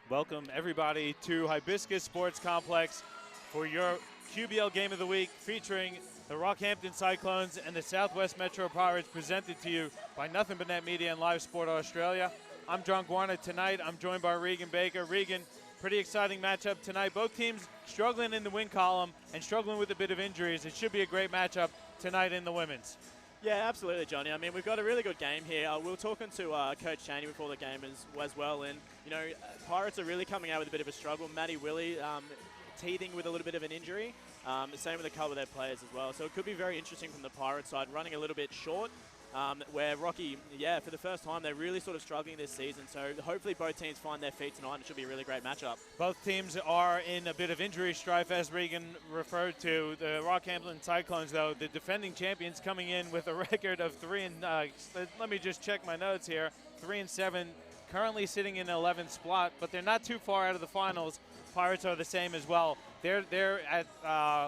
Welcome everybody to Hibiscus Sports Complex for your QBL Game of the Week featuring the Rockhampton Cyclones and the Southwest Metro Pirates, presented to you by Nothing But Net Media and Live Sport Australia. I'm John Guarna. Tonight I'm joined by Regan Baker. Regan, pretty exciting matchup tonight. Both teams struggling in the win column and struggling with a bit of injuries. It should be a great matchup tonight in the women's. Yeah, absolutely, Johnny. I mean, we've got a really good game here. We were talking to Coach Cheney before the game as well, and, you know, Pirates are really coming out with a bit of a struggle. Maddie Willie teething with a little bit of an injury. The same with a couple of their players as well. So it could be very interesting from the Pirates side, running a little bit short, where Rocky, for the first time, they're really sort of struggling this season. So hopefully both teams find their feet tonight. It should be a really great matchup. Both teams are in a bit of injury strife, as Regan referred to. The Rockhampton Cyclones, though, the defending champions, coming in with a record of 3 and let me just check my notes here. 3-7, currently sitting in 11th spot, but they're not too far out of the finals. Pirates are the same as well. They're at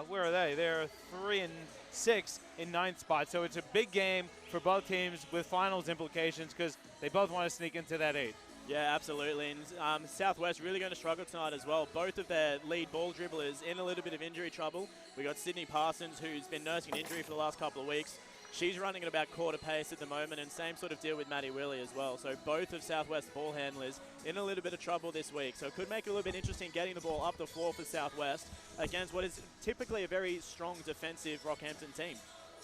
where are they? They're 3-6 in 9th spot. So it's a big game for both teams with finals implications because they both want to sneak into that 8. Yeah, absolutely. And Southwest really going to struggle tonight as well. Both of their lead ball dribblers in a little bit of injury trouble. We got Sydney Parsons, who's been nursing an injury for the last couple of weeks. She's running at about quarter pace at the moment, and same sort of deal with Maddie Willie as well. So both of Southwest ball handlers in a little bit of trouble this week. So it could make it a little bit interesting getting the ball up the floor for Southwest against what is typically a very strong defensive Rockhampton team.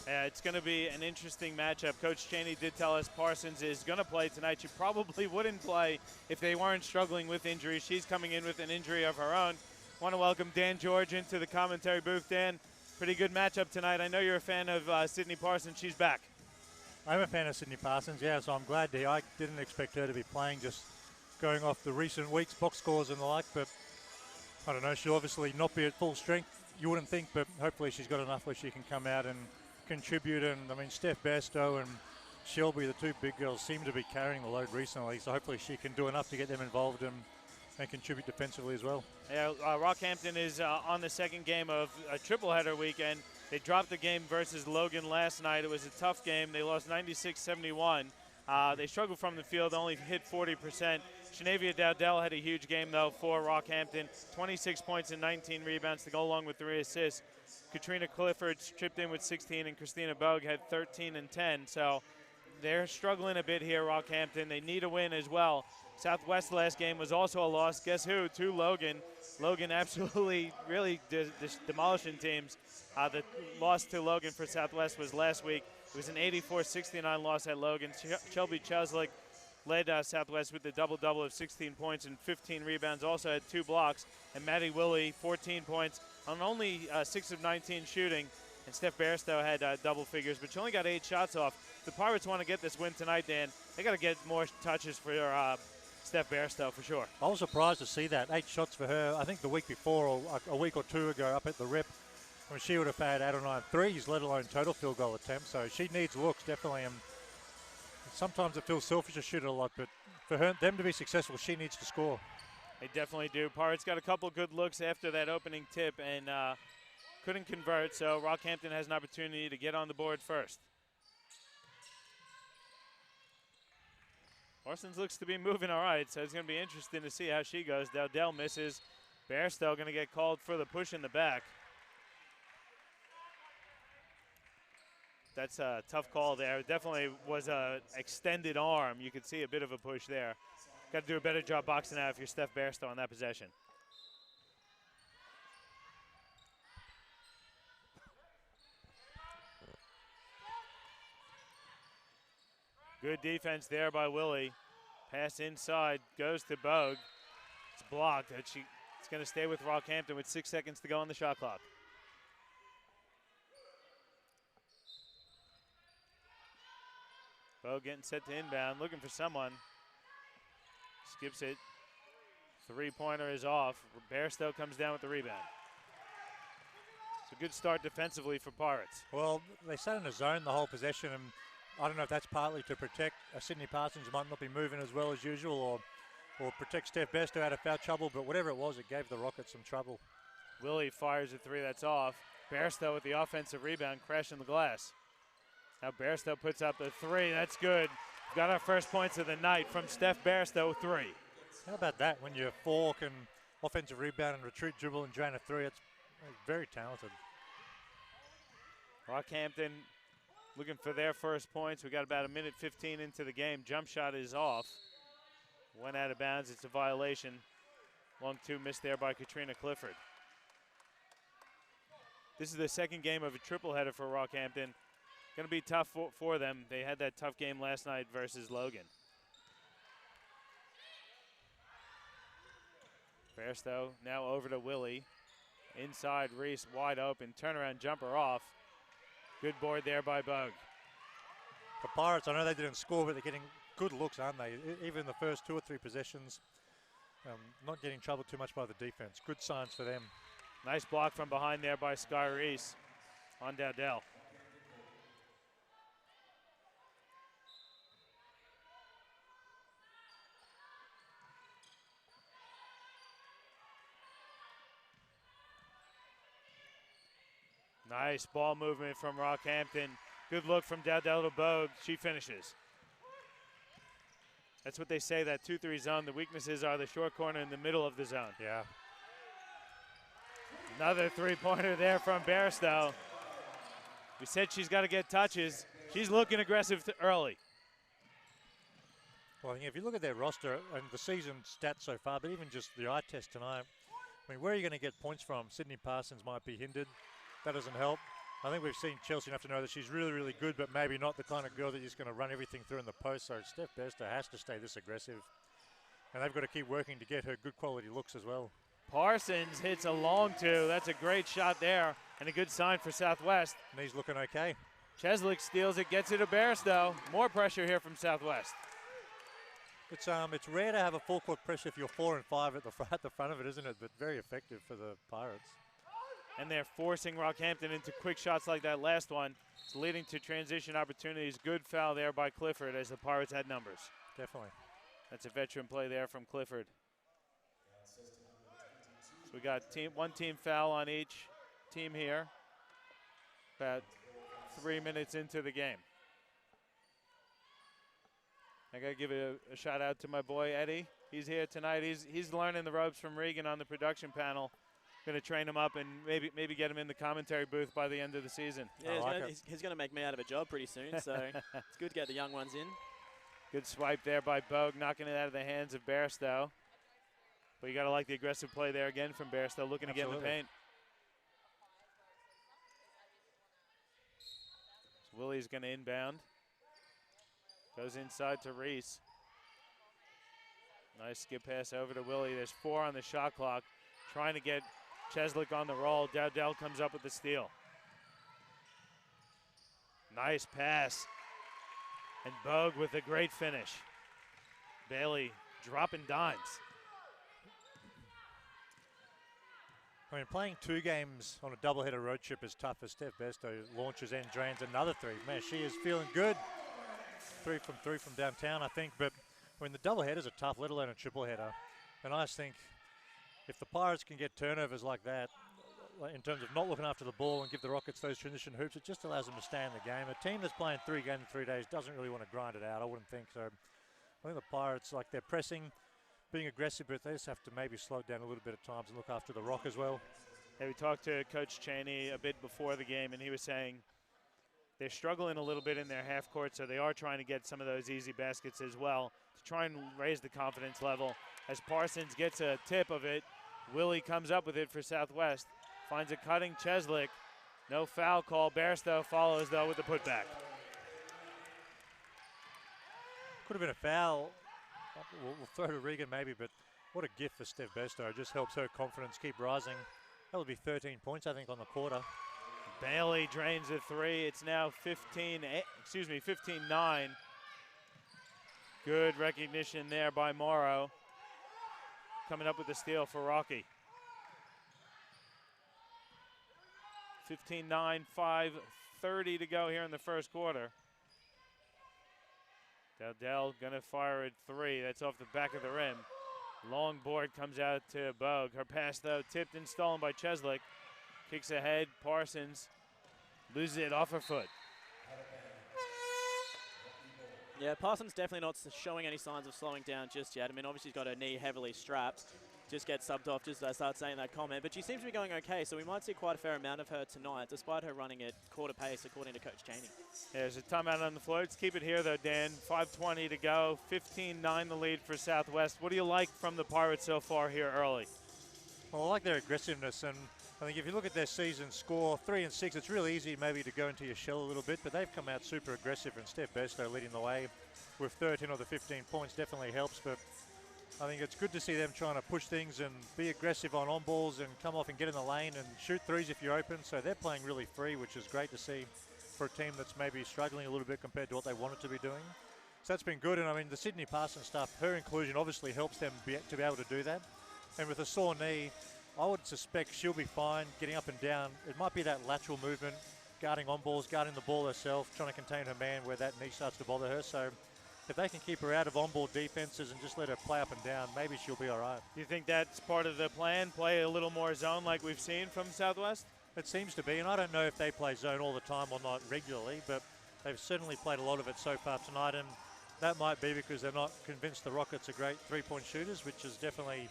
It's going to be an interesting matchup. Coach Cheney did tell us Parsons is going to play tonight. She probably wouldn't play if they weren't struggling with injury. She's coming in with an injury of her own. Want to welcome Dan George into the commentary booth. Dan, pretty good matchup tonight. I know you're a fan of Sydney Parsons. She's back. I'm a fan of Sydney Parsons, yeah, so I'm glad to hear. I didn't expect her to be playing, just going off the recent weeks, box scores and the like, but I don't know, she'll obviously not be at full strength, you wouldn't think, but hopefully she's got enough where she can come out and contribute. And I mean, Steph Bairstow and Shelby, the two big girls, seem to be carrying the load recently, so hopefully she can do enough to get them involved and contribute defensively as well. Yeah, Rockhampton is on the second game of a tripleheader weekend. They dropped the game versus Logan last night. It was a tough game. They lost 96-71. They struggled from the field, only hit 40%. Shenavia Dowdell had a huge game, though, for Rockhampton. 26 points and 19 rebounds to go along with 3 assists. Katrina Clifford chipped in with 16, and Christina Bogue had 13 and 10. So they're struggling a bit here, Rockhampton. They need a win as well. Southwest last game was also a loss. Guess who? To Logan. Logan absolutely really demolishing teams. The loss to Logan for Southwest was last week. It was an 84-69 loss at Logan. Shelby Cheslick led Southwest with the double-double of 16 points and 15 rebounds. Also had 2 blocks. And Maddie Willie, 14 points on only 6 of 19 shooting. And Steph Bairstow had double figures, but she only got 8 shots off. The Pirates want to get this win tonight, Dan. They got to get more touches for Steph Bairstow for sure. I was surprised to see that. 8 shots for her. I think the week before, or a week or two ago, up at the Rip, when she would have had 8 or 9 threes, let alone total field goal attempts. So she needs looks, definitely. And sometimes it feels selfish to shoot it a lot, but for them to be successful, she needs to score. They definitely do. Pirates got a couple good looks after that opening tip and couldn't convert, so Rockhampton has an opportunity to get on the board first. Parsons looks to be moving all right, so it's going to be interesting to see how she goes. Dowdell misses. Bairstow going to get called for the push in the back. That's a tough call there. It definitely was an extended arm. You could see a bit of a push there. Got to do a better job boxing out if you're Steph Bairstow on that possession. Good defense there by Willie. Pass inside, goes to Bogue. It's blocked. It's going to stay with Rockhampton with 6 seconds to go on the shot clock. Bogue getting set to inbound, looking for someone. Skips it. 3-pointer is off. Bairstow comes down with the rebound. It's a good start defensively for Pirates. Well, they sat in a zone the whole possession, and I don't know if that's partly to protect Sydney Parsons, might not be moving as well as usual, or protect Steph Bairstow out of foul trouble, but whatever it was, it gave the Rockets some trouble. Willie fires a 3, that's off. Bairstow with the offensive rebound, crashing the glass. Now Bairstow puts up the 3, that's good. Got our first points of the night from Steph Bairstow, 3. How about that? When your 4 can offensive rebound and retreat, dribble, and drain a 3, it's very talented. Rockhampton looking for their first points. We got about a minute 15 into the game. Jump shot is off. Went out of bounds. It's a violation. Long 2 missed there by Katrina Clifford. This is the second game of a triple header for Rockhampton. Going to be tough for them. They had that tough game last night versus Logan. Bairstow now over to Willie. Inside, Reese wide open. Turnaround jumper off. Good board there by Bogue. The Pirates, I know they didn't score, but they're getting good looks, aren't they? Even in the first 2 or 3 possessions, not getting troubled too much by the defense. Good signs for them. Nice block from behind there by Sky Reese on Dowdell. Nice ball movement from Rockhampton. Good look from Dowdell to Bogue. She finishes. That's what they say, that 2-3 zone. The weaknesses are the short corner in the middle of the zone. Yeah. Another 3-pointer there from Bairstow. We said she's got to get touches. She's looking aggressive early. Well, I think if you look at their roster and the season stats so far, but even just the eye test tonight, I mean, where are you going to get points from? Sydney Parsons might be hindered. That doesn't help. I think we've seen Chelsea enough to know that she's really, really good, but maybe not the kind of girl that is going to run everything through in the post. So Steph Bairstow has to stay this aggressive. And they've got to keep working to get her good quality looks as well. Parsons hits a long 2. That's a great shot there and a good sign for Southwest. Knees looking okay. Cheslick steals it, gets it to Bairstow. More pressure here from Southwest. It's rare to have a full court pressure if you're 4 and 5 at the front of it, isn't it? But very effective for the Pirates. And they're forcing Rockhampton into quick shots like that last one. It's leading to transition opportunities. Good foul there by Clifford as the Pirates had numbers. Definitely. That's a veteran play there from Clifford. So we got one team foul on each team here. About 3 minutes into the game. I got to give a shout out to my boy Eddie. He's here tonight. He's learning the ropes from Regan on the production panel. Going to train him up and maybe get him in the commentary booth by the end of the season. Yeah, he's going to make me out of a job pretty soon, so it's good to get the young ones in. Good swipe there by Bogue, knocking it out of the hands of Bairstow. But you got to like the aggressive play there again from Bairstow, looking to get in the paint. So Willie's going to inbound. Goes inside to Reese. Nice skip pass over to Willie. There's 4 on the shot clock. Trying to get Cheslick on the roll. Dowdell comes up with the steal. Nice pass. And Bogue with a great finish. Bailey dropping dimes. I mean, playing 2 games on a doubleheader road trip is tough as Steph Bairstow launches and drains another 3. Man, she is feeling good. 3 from downtown, I think. But I mean, the doubleheaders are tough, let alone a triple header. And I just think if the Pirates can get turnovers like that, in terms of not looking after the ball and give the Rockets those transition hoops, it just allows them to stay in the game. A team that's playing 3 games in 3 days doesn't really want to grind it out, I wouldn't think so. I think the Pirates, like, they're pressing, being aggressive, but they just have to maybe slow it down a little bit at times and look after the rock as well. Yeah, we talked to Coach Cheney a bit before the game, and he was saying they're struggling a little bit in their half court, so they are trying to get some of those easy baskets as well to try and raise the confidence level. As Parsons gets a tip of it, Willie comes up with it for Southwest. Finds a cutting Cheslick. No foul call. Bairstow follows, though, with the putback. Could have been a foul. We'll throw to Regan maybe, but what a gift for Steph Bairstow. It just helps her confidence keep rising. That would be 13 points, I think, on the quarter. Bailey drains a 3. It's now 15-9. Good recognition there by Morrow. Coming up with the steal for Rocky. 15-9, 5:30 to go here in the first quarter. Dowdell gonna fire at 3. That's off the back of the rim. Long board comes out to Bogue. Her pass, though, tipped and stolen by Cheslick. Kicks ahead. Parsons loses it off her foot. Yeah, Parsons definitely not showing any signs of slowing down just yet. I mean, obviously she's got her knee heavily strapped. Just gets subbed off just as I start saying that comment. But she seems to be going okay, so we might see quite a fair amount of her tonight, despite her running at quarter pace, according to Coach Cheney. Yeah, there's a timeout on the floor. Let's keep it here, though, Dan. 5:20 to go. 15-9 the lead for Southwest. What do you like from the Pirates so far here early? Well, I like their aggressiveness, and I think if you look at their season score, 3 and 6, it's really easy maybe to go into your shell a little bit, but they've come out super aggressive, and Steph Besto leading the way with 13 of the 15 points definitely helps, but I think it's good to see them trying to push things and be aggressive on balls and come off and get in the lane and shoot threes if you're open. So they're playing really free, which is great to see for a team that's maybe struggling a little bit compared to what they wanted to be doing. So that's been good. And I mean, the Sydney Parsons stuff, her inclusion obviously helps them to be able to do that. And with a sore knee, I would suspect she'll be fine getting up and down. It might be that lateral movement, guarding on balls, guarding the ball herself, trying to contain her man where that knee starts to bother her. So if they can keep her out of on-ball defenses and just let her play up and down, maybe she'll be all right. Do you think that's part of the plan, play a little more zone like we've seen from Southwest? It seems to be, and I don't know if they play zone all the time or not regularly, but they've certainly played a lot of it so far tonight, and that might be because they're not convinced the Rockets are great three-point shooters, which is definitely,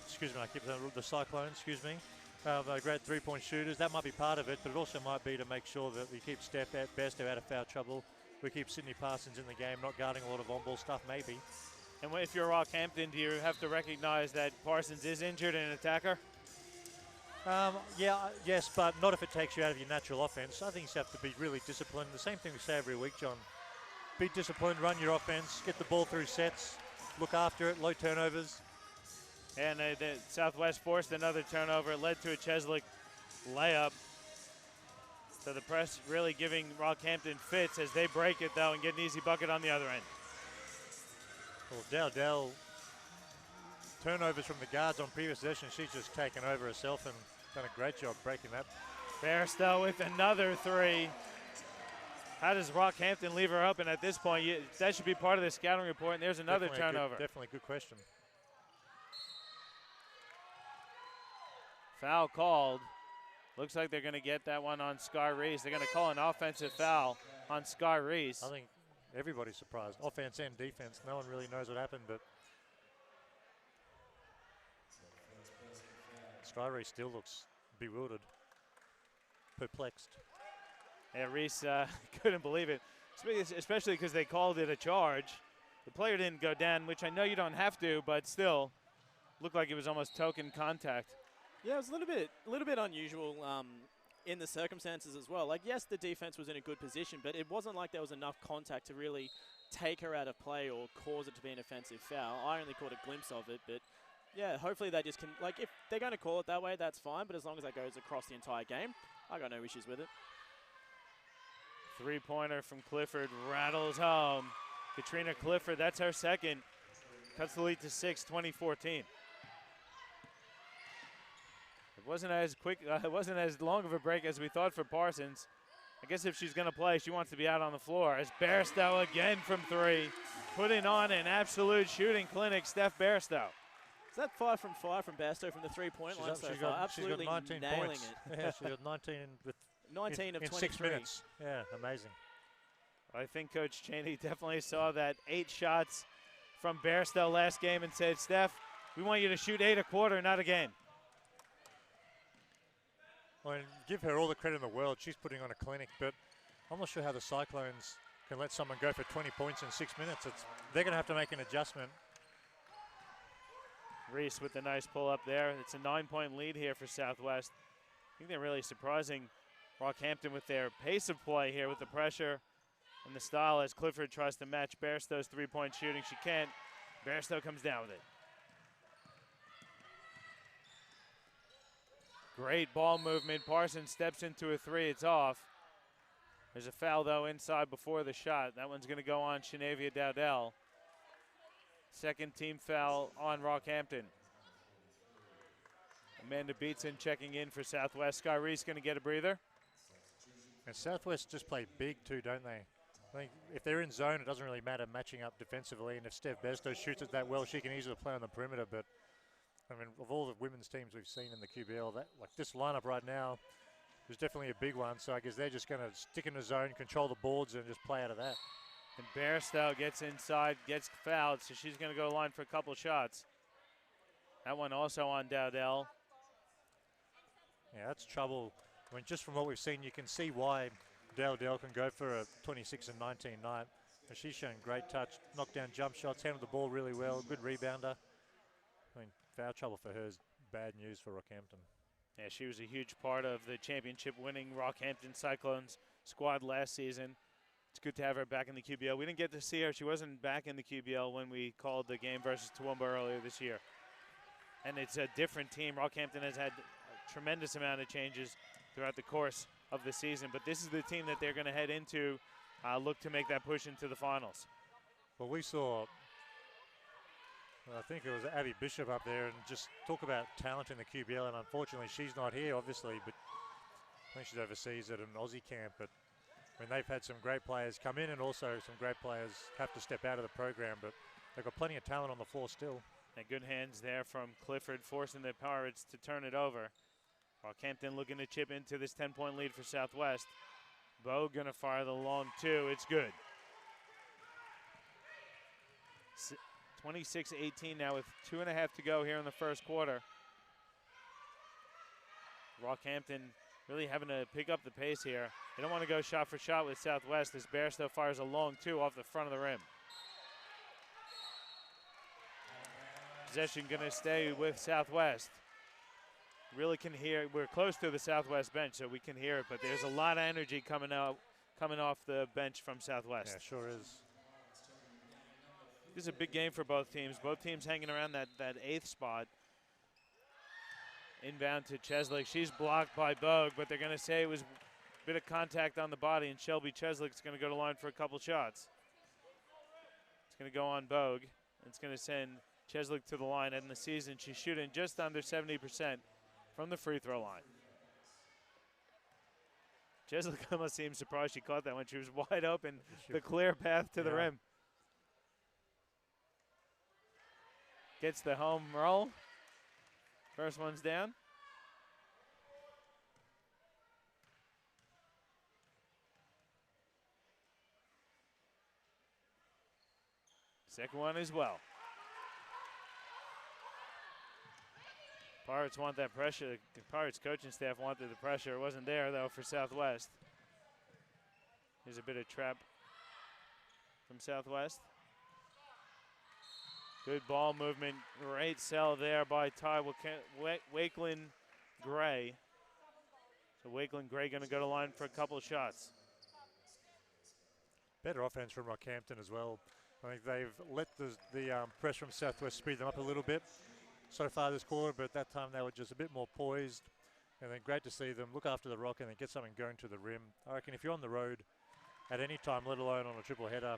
excuse me, I keep the Cyclones, excuse me, they're great three-point shooters. That might be part of it, but it also might be to make sure that we keep Steph at best out of foul trouble. We keep Sydney Parsons in the game, not guarding a lot of on-ball stuff, maybe. And if you're Rockhampton, do you have to recognize that Parsons is injured and an attacker? Yes, but not if it takes you out of your natural offense. I think you have to be really disciplined. The same thing we say every week, John. Be disciplined, run your offense, get the ball through sets, look after it, low turnovers. And the Southwest forced another turnover. It led to a Cheslick layup. So the press really giving Rockhampton fits as they break it, though, and get an easy bucket on the other end. Well, Dowdell, turnovers from the guards on previous possession. She's just taken over herself and done a great job breaking that. Bairstow with another three. How does Rockhampton leave her open at this point? That should be part of the scouting report, and there's another turnover. Definitely a good question. Foul called. Looks like they're going to get that one on Sky Reese. They're going to call an offensive foul on Sky Reese. I think everybody's surprised, offense and defense. No one really knows what happened, but Sky Reese still looks bewildered, perplexed. Yeah, Reese couldn't believe it, especially because they called it a charge. The player didn't go down, which I know you don't have to, but still looked like it was almost token contact. Yeah, it was a little bit unusual in the circumstances as well. Like, yes, the defense was in a good position, but it wasn't like there was enough contact to really take her out of play or cause it to be an offensive foul. I only caught a glimpse of it, but yeah, hopefully they just can, like, if they're going to call it that way, that's fine, but as long as that goes across the entire game, I got no issues with it. Three-pointer from Clifford rattles home. Katrina Clifford, that's her second. Cuts the lead to 6, 2014. It wasn't as quick, it wasn't as long of a break as we thought for Parsons. I guess if she's going to play, she wants to be out on the floor. As Bairstow again from three, putting on an absolute shooting clinic, Steph Bairstow. Is that 5 from 5 from Bairstow from the three-point line so far? Absolutely she's got 19 nailing points. it. Yeah, she got 19 with 19 of in 23. 6 minutes. Yeah, amazing. I think Coach Cheney definitely saw that 8 shots from Bairstow last game and said, Steph, we want you to shoot 8 a quarter, not a game. Well, give her all the credit in the world. She's putting on a clinic, but I'm not sure how the Cyclones can let someone go for 20 points in 6 minutes. They're going to have to make an adjustment. Reese with the nice pull up there. It's a 9-point lead here for Southwest. I think they're really surprising Rockhampton with their pace of play here with the pressure and the style as Clifford tries to match Bairstow's three-point shooting. She can't. Bairstow comes down with it. Great ball movement. Parsons steps into a three. It's off. There's a foul, though, inside before the shot. That one's going to go on Shenavia Dowdell. Second team foul on Rockhampton. Amanda Beatson checking in for Southwest. Sky Reese going to get a breather. And Southwest just play big too, don't they? I think if they're in zone, it doesn't really matter matching up defensively. And if Steph Bairstow shoots it that well, she can easily play on the perimeter. But I mean, of all the women's teams we've seen in the QBL, that like this lineup right now is definitely a big one. So I guess they're just going to stick in the zone, control the boards, and just play out of that. And Bairstow gets inside, gets fouled, so she's going to go to the line for a couple shots. That one also on Dowdell. Yeah, that's trouble. I mean, just from what we've seen, you can see why Dowdell can go for a 26 and 19 night. And she's shown great touch, knocked down jump shots, handled the ball really well, good rebounder. I mean, foul trouble for her is bad news for Rockhampton. Yeah, she was a huge part of the championship-winning Rockhampton Cyclones squad last season. It's good to have her back in the QBL. We didn't get to see her. She wasn't back in the QBL when we called the game versus Toowoomba earlier this year. And it's a different team. Rockhampton has had a tremendous amount of changes throughout the course of the season, but this is the team that they're going to head into, look to make that push into the finals. Well, we saw, I think it was Abby Bishop up there, and just talk about talent in the QBL, and unfortunately she's not here, obviously, but I think she's overseas at an Aussie camp. But I mean, they've had some great players come in and also some great players have to step out of the program, but they've got plenty of talent on the floor still. And good hands there from Clifford, forcing the Pirates to turn it over. Rockhampton looking to chip into this 10-point lead for Southwest. Bo gonna fire the long two. It's good. 26-18 now with 2.5 to go here in the first quarter. Rockhampton really having to pick up the pace here. They don't want to go shot for shot with Southwest as Bairstow fires a long two off the front of the rim. Possession gonna stay with Southwest. Really can hear, we're close to the Southwest bench, so we can hear it, but there's a lot of energy coming off the bench from Southwest. Yeah, sure is. This is a big game for both teams. Both teams hanging around that 8th spot. Inbound to Cheslick. She's blocked by Bogue, but they're going to say it was a bit of contact on the body, and Shelby Cheslick's going to go to line for a couple shots. It's going to go on Bogue. It's going to send Cheslick to the line. And in the season, she's shooting just under 70% from the free throw line. Cheslick almost seemed surprised she caught that when she was wide open, the clear path to the rim. Gets the home roll. First one's down. Second one as well. Pirates want that pressure. The Pirates coaching staff wanted the pressure. It wasn't there, though, for Southwest. Here's a bit of trap from Southwest. Good ball movement. Great sell there by Ty Wakeland Gray. So Wakeland Gray going to go to line for a couple of shots. Better offense from Rockhampton as well. I think they've let the press from Southwest speed them up a little bit so far this quarter, but at that time they were just a bit more poised. And then great to see them look after the rock and then get something going to the rim. I reckon if you're on the road at any time, let alone on a triple header,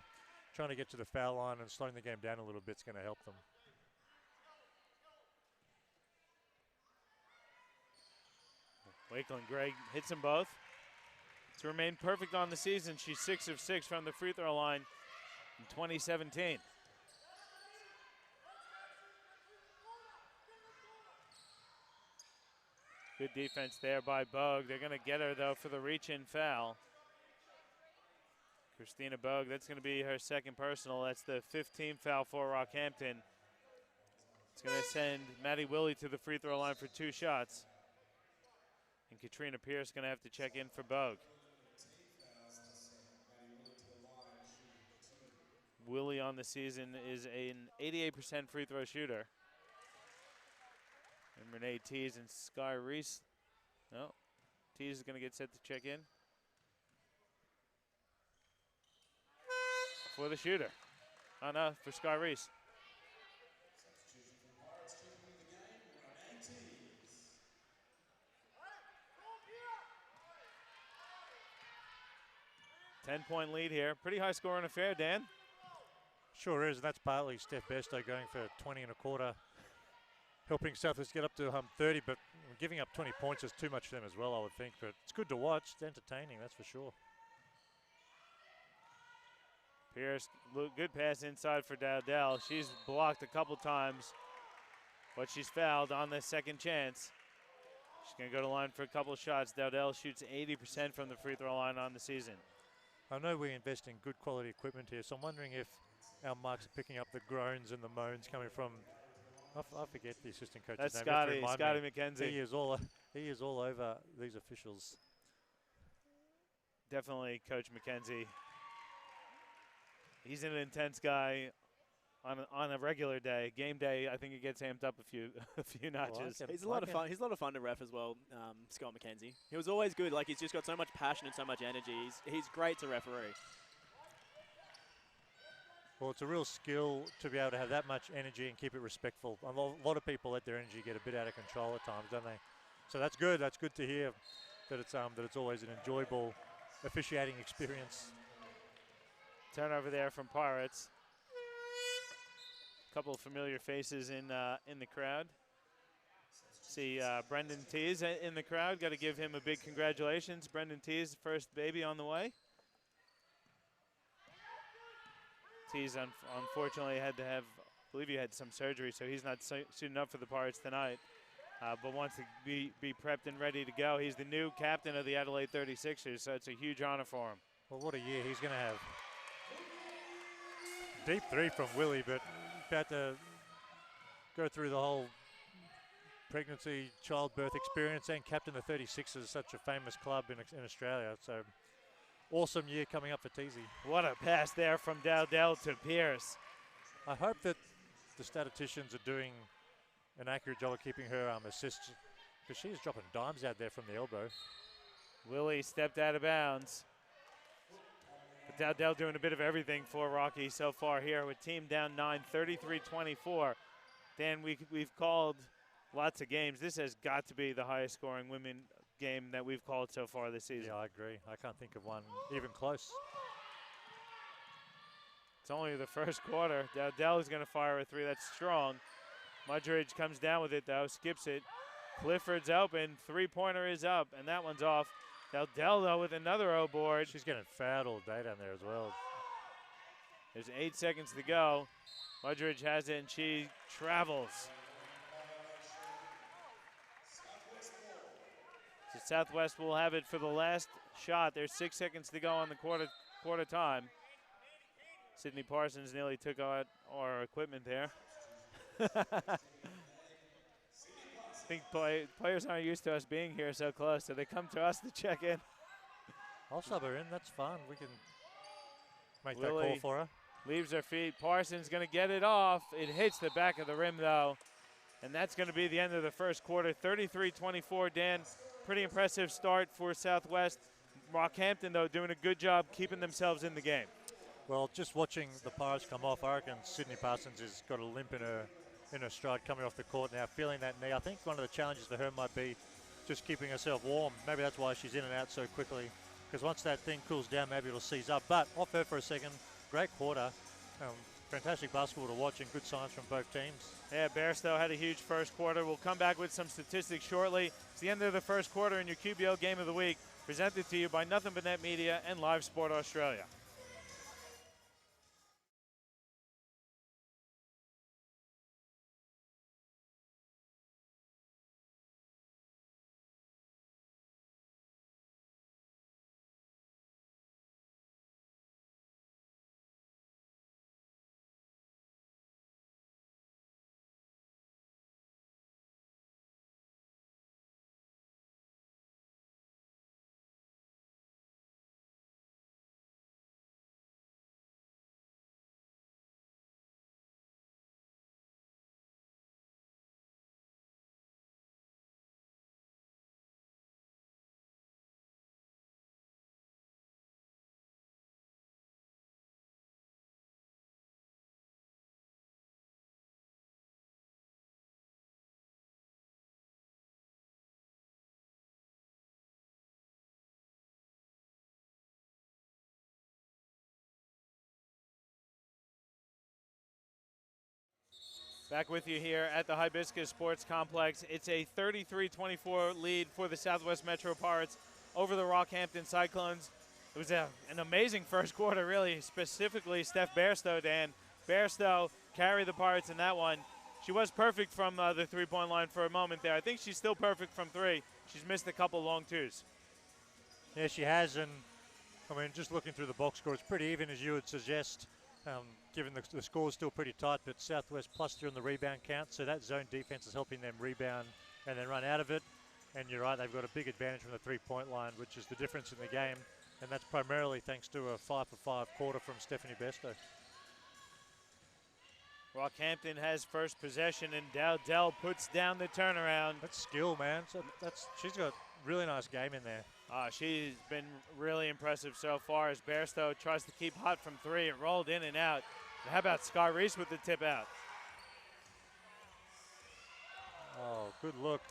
trying to get to the foul line and slowing the game down a little bit is going to help them. Wakeland Gray hits them both. To remain perfect on the season, she's 6 of 6 from the free throw line in 2017. Good defense there by Bogue. They're going to get her, though, for the reach-in foul. Christina Bogue, that's going to be her second personal. That's the 15th foul for Rockhampton. It's going to send Maddie Willie to the free throw line for 2 shots. And Katrina Pierce going to have to check in for Bogue. Willie on the season is an 88% free throw shooter. And Renee Tees and Sky Reese. No, Tees is going to get set to check in. For the shooter. Oh no, for Sky Reese. Ten-point lead here. Pretty high scoring affair, Dan. Sure is, and that's partly Steph Bairstow going for 20 and a quarter, helping Southwest get up to 30, but giving up 20 points is too much for them as well, I would think. But it's good to watch. It's entertaining, that's for sure. Pierce, good pass inside for Dowdell. She's blocked a couple times, but she's fouled on the second chance. She's going to go to line for a couple of shots. Dowdell shoots 80% from the free throw line on the season. I know we invest in good quality equipment here, so I'm wondering if our mics are picking up the groans and the moans coming from. I forget the assistant coach's That's name. Scotty Me. McKenzie. He is all over these officials. Definitely Coach McKenzie. He's an intense guy on a regular day. Game day, I think he gets amped up a few notches. He's a lot of fun. He's a lot of fun to ref as well, Scott McKenzie. He was always good. Like, he's just got so much passion and so much energy. He's great to referee. Well, it's a real skill to be able to have that much energy and keep it respectful. A lot of people let their energy get a bit out of control at times, don't they? So that's good. That's good to hear that it's always an enjoyable officiating experience. Turnover there from Pirates. Couple of familiar faces in the crowd. See Brendan Tees in the crowd. Got to give him a big congratulations. Brendan Tees, first baby on the way. Tees unfortunately had to have, I believe he had some surgery, so he's not suiting up for the Pirates tonight. But wants to be prepped and ready to go. He's the new captain of the Adelaide 36ers, so it's a huge honor for him. Well, what a year he's going to have. Deep three from Willie, but about to go through the whole pregnancy, childbirth experience and captain the 36ers, such a famous club in Australia. So awesome year coming up for Teasy. What a pass there from Dowdell to Pierce. I hope that the statisticians are doing an accurate job of keeping her assists, because she's dropping dimes out there from the elbow. Willie stepped out of bounds. But Dowdell doing a bit of everything for Rocky so far here with team down 9, 33-24. Dan, we've called lots of games. This has got to be the highest scoring women game that we've called so far this season. Yeah, I agree. I can't think of one even close. It's only the first quarter. Dowdell is going to fire a three. That's strong. Mudridge comes down with it, though, skips it. Clifford's open. Three-pointer is up, and that one's off. Dowdell, though, with another O board. She's getting fouled all day down there as well. There's 8 seconds to go. Mudridge has it, and she travels. So Southwest will have it for the last shot. There's 6 seconds to go on the quarter time. Sydney Parsons nearly took out our equipment there. I think players aren't used to us being here so close, so they come to us to check in. I'll sub her in. That's fine. We can make Lily that call for her. Leaves her feet. Parsons going to get it off. It hits the back of the rim, though, and that's going to be the end of the first quarter. 33-24, Dan. Pretty impressive start for Southwest. Rockhampton, though, doing a good job keeping themselves in the game. Well, just watching the Pirates come off, I reckon Sydney Parsons has got a limp in her stride coming off the court now, feeling that knee. I think one of the challenges for her might be just keeping herself warm. Maybe that's why she's in and out so quickly, because once that thing cools down, maybe it'll seize up. But off her for a second, great quarter. Fantastic basketball to watch and good signs from both teams. Yeah, Bairstow had a huge first quarter. We'll come back with some statistics shortly. It's the end of the first quarter in your QBL Game of the Week, presented to you by Nothing But Net Media and Live Sport Australia. Back with you here at the Hibiscus Sports Complex. It's a 33-24 lead for the Southwest Metro Pirates over the Rockhampton Cyclones. It was an amazing first quarter, really, specifically Steph Bairstow, Dan. Bairstow carried the Pirates in that one. She was perfect from the three-point line for a moment there. I think she's still perfect from three. She's missed a couple long twos. Yeah, she has, and I mean, just looking through the box score, it's pretty even as you would suggest, given the score's still pretty tight, but Southwest +3 on the rebound count, so that zone defense is helping them rebound and then run out of it. And you're right, they've got a big advantage from the three-point line, which is the difference in the game, and that's primarily thanks to a 5-for-5 quarter from Stephanie Besto. Rockhampton has first possession, and Dowdell puts down the turnaround. That's skill, man. So she's got really nice game in there. She's been really impressive so far as Bairstow tries to keep hot from three. It rolled in and out. And how about Sky Reese with the tip out? Oh, good look.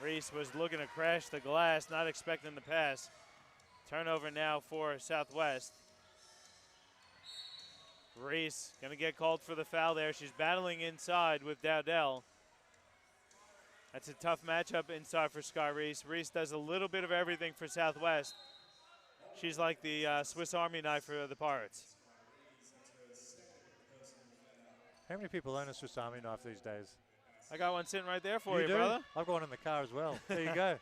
Reese was looking to crash the glass, not expecting the pass. Turnover now for Southwest. Reese going to get called for the foul there. She's battling inside with Dowdell. That's a tough matchup inside for Sky Reese. Reese does a little bit of everything for Southwest. She's like the Swiss Army knife for the Pirates. How many people own a Swiss Army knife these days? I got one sitting right there for you, do? brother. I've got one in the car as well. There you go.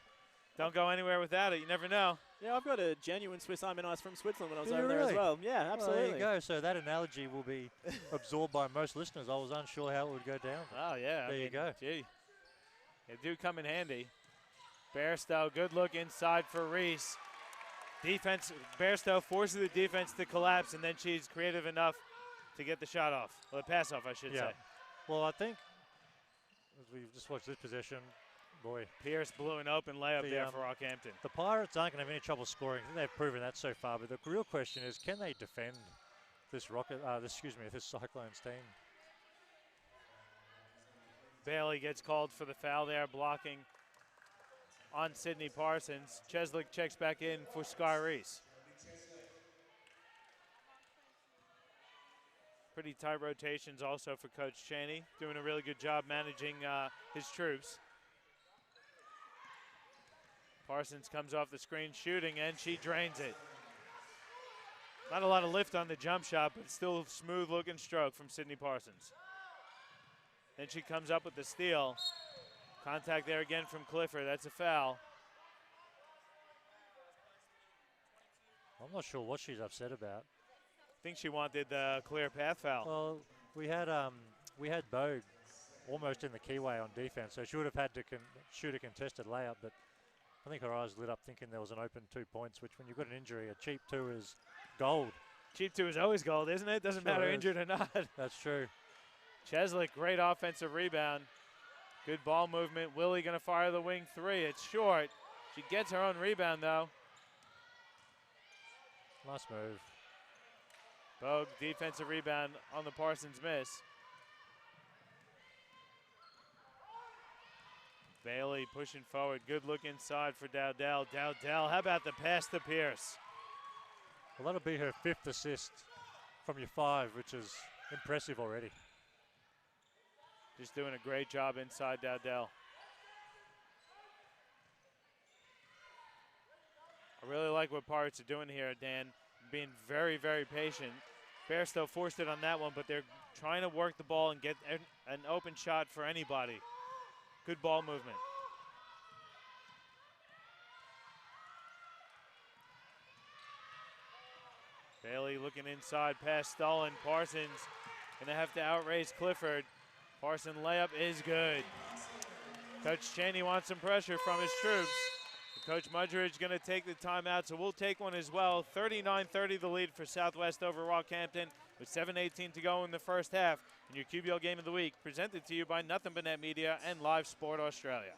Don't go anywhere without it. You never know. Yeah, I've got a genuine Swiss Army knife from Switzerland when I was Do over you there really? as well. Yeah, absolutely. Well, there you go. So that analogy will be absorbed by most listeners. I was unsure how it would go down. Oh, yeah. There you go. Gee, they do come in handy. Bairstow, good look inside for Reese. Defense, Bairstow forces the defense to collapse, and then she's creative enough to get the shot off. Or the pass off, I should say. Well, I think, as we've just watched this possession, boy. Pierce blew an open layup there for Rockhampton. The Pirates aren't going to have any trouble scoring. They've proven that so far, but the real question is, can they defend this this Cyclones team? Bailey gets called for the foul there, blocking on Sydney Parsons. Cheslick checks back in for Sky Reese. Pretty tight rotations also for Coach Chaney. Doing a really good job managing his troops. Parsons comes off the screen shooting, and she drains it. Not a lot of lift on the jump shot, but still a smooth-looking stroke from Sydney Parsons. Then she comes up with the steal. Contact there again from Clifford. That's a foul. I'm not sure what she's upset about. I think she wanted the clear path foul. Well, we had Bogue almost in the keyway on defense, so she would have had to shoot a contested layup, but I think her eyes lit up thinking there was an open 2 points, which when you've got an injury, a cheap 2 is gold. Cheap 2 is always gold, isn't it? Doesn't matter injured or not. That's true. Cheslick, great offensive rebound. Good ball movement. Willie going to fire the wing 3. It's short. She gets her own rebound, though. Nice move. Bogue, defensive rebound on the Parsons miss. Bailey pushing forward. Good look inside for Dowdell. Dowdell, how about the pass to Pierce? Well, that'll be her 5th assist from your 5, which is impressive already. Just doing a great job inside Dowdell. I really like what Pirates are doing here, Dan. Being very, very patient. Bairstow forced it on that one, but they're trying to work the ball and get an open shot for anybody. Good ball movement. Bailey looking inside, pass stolen. Parsons gonna have to outrace Clifford. Parsons layup is good. Coach Chaney wants some pressure from his troops. Coach Mudridge going to take the timeout, so we'll take one as well. 39-30 the lead for Southwest over Rockhampton with 7:18 to go in the first half. And your QBL Game of the Week presented to you by Nothing But Net Media and Live Sport Australia.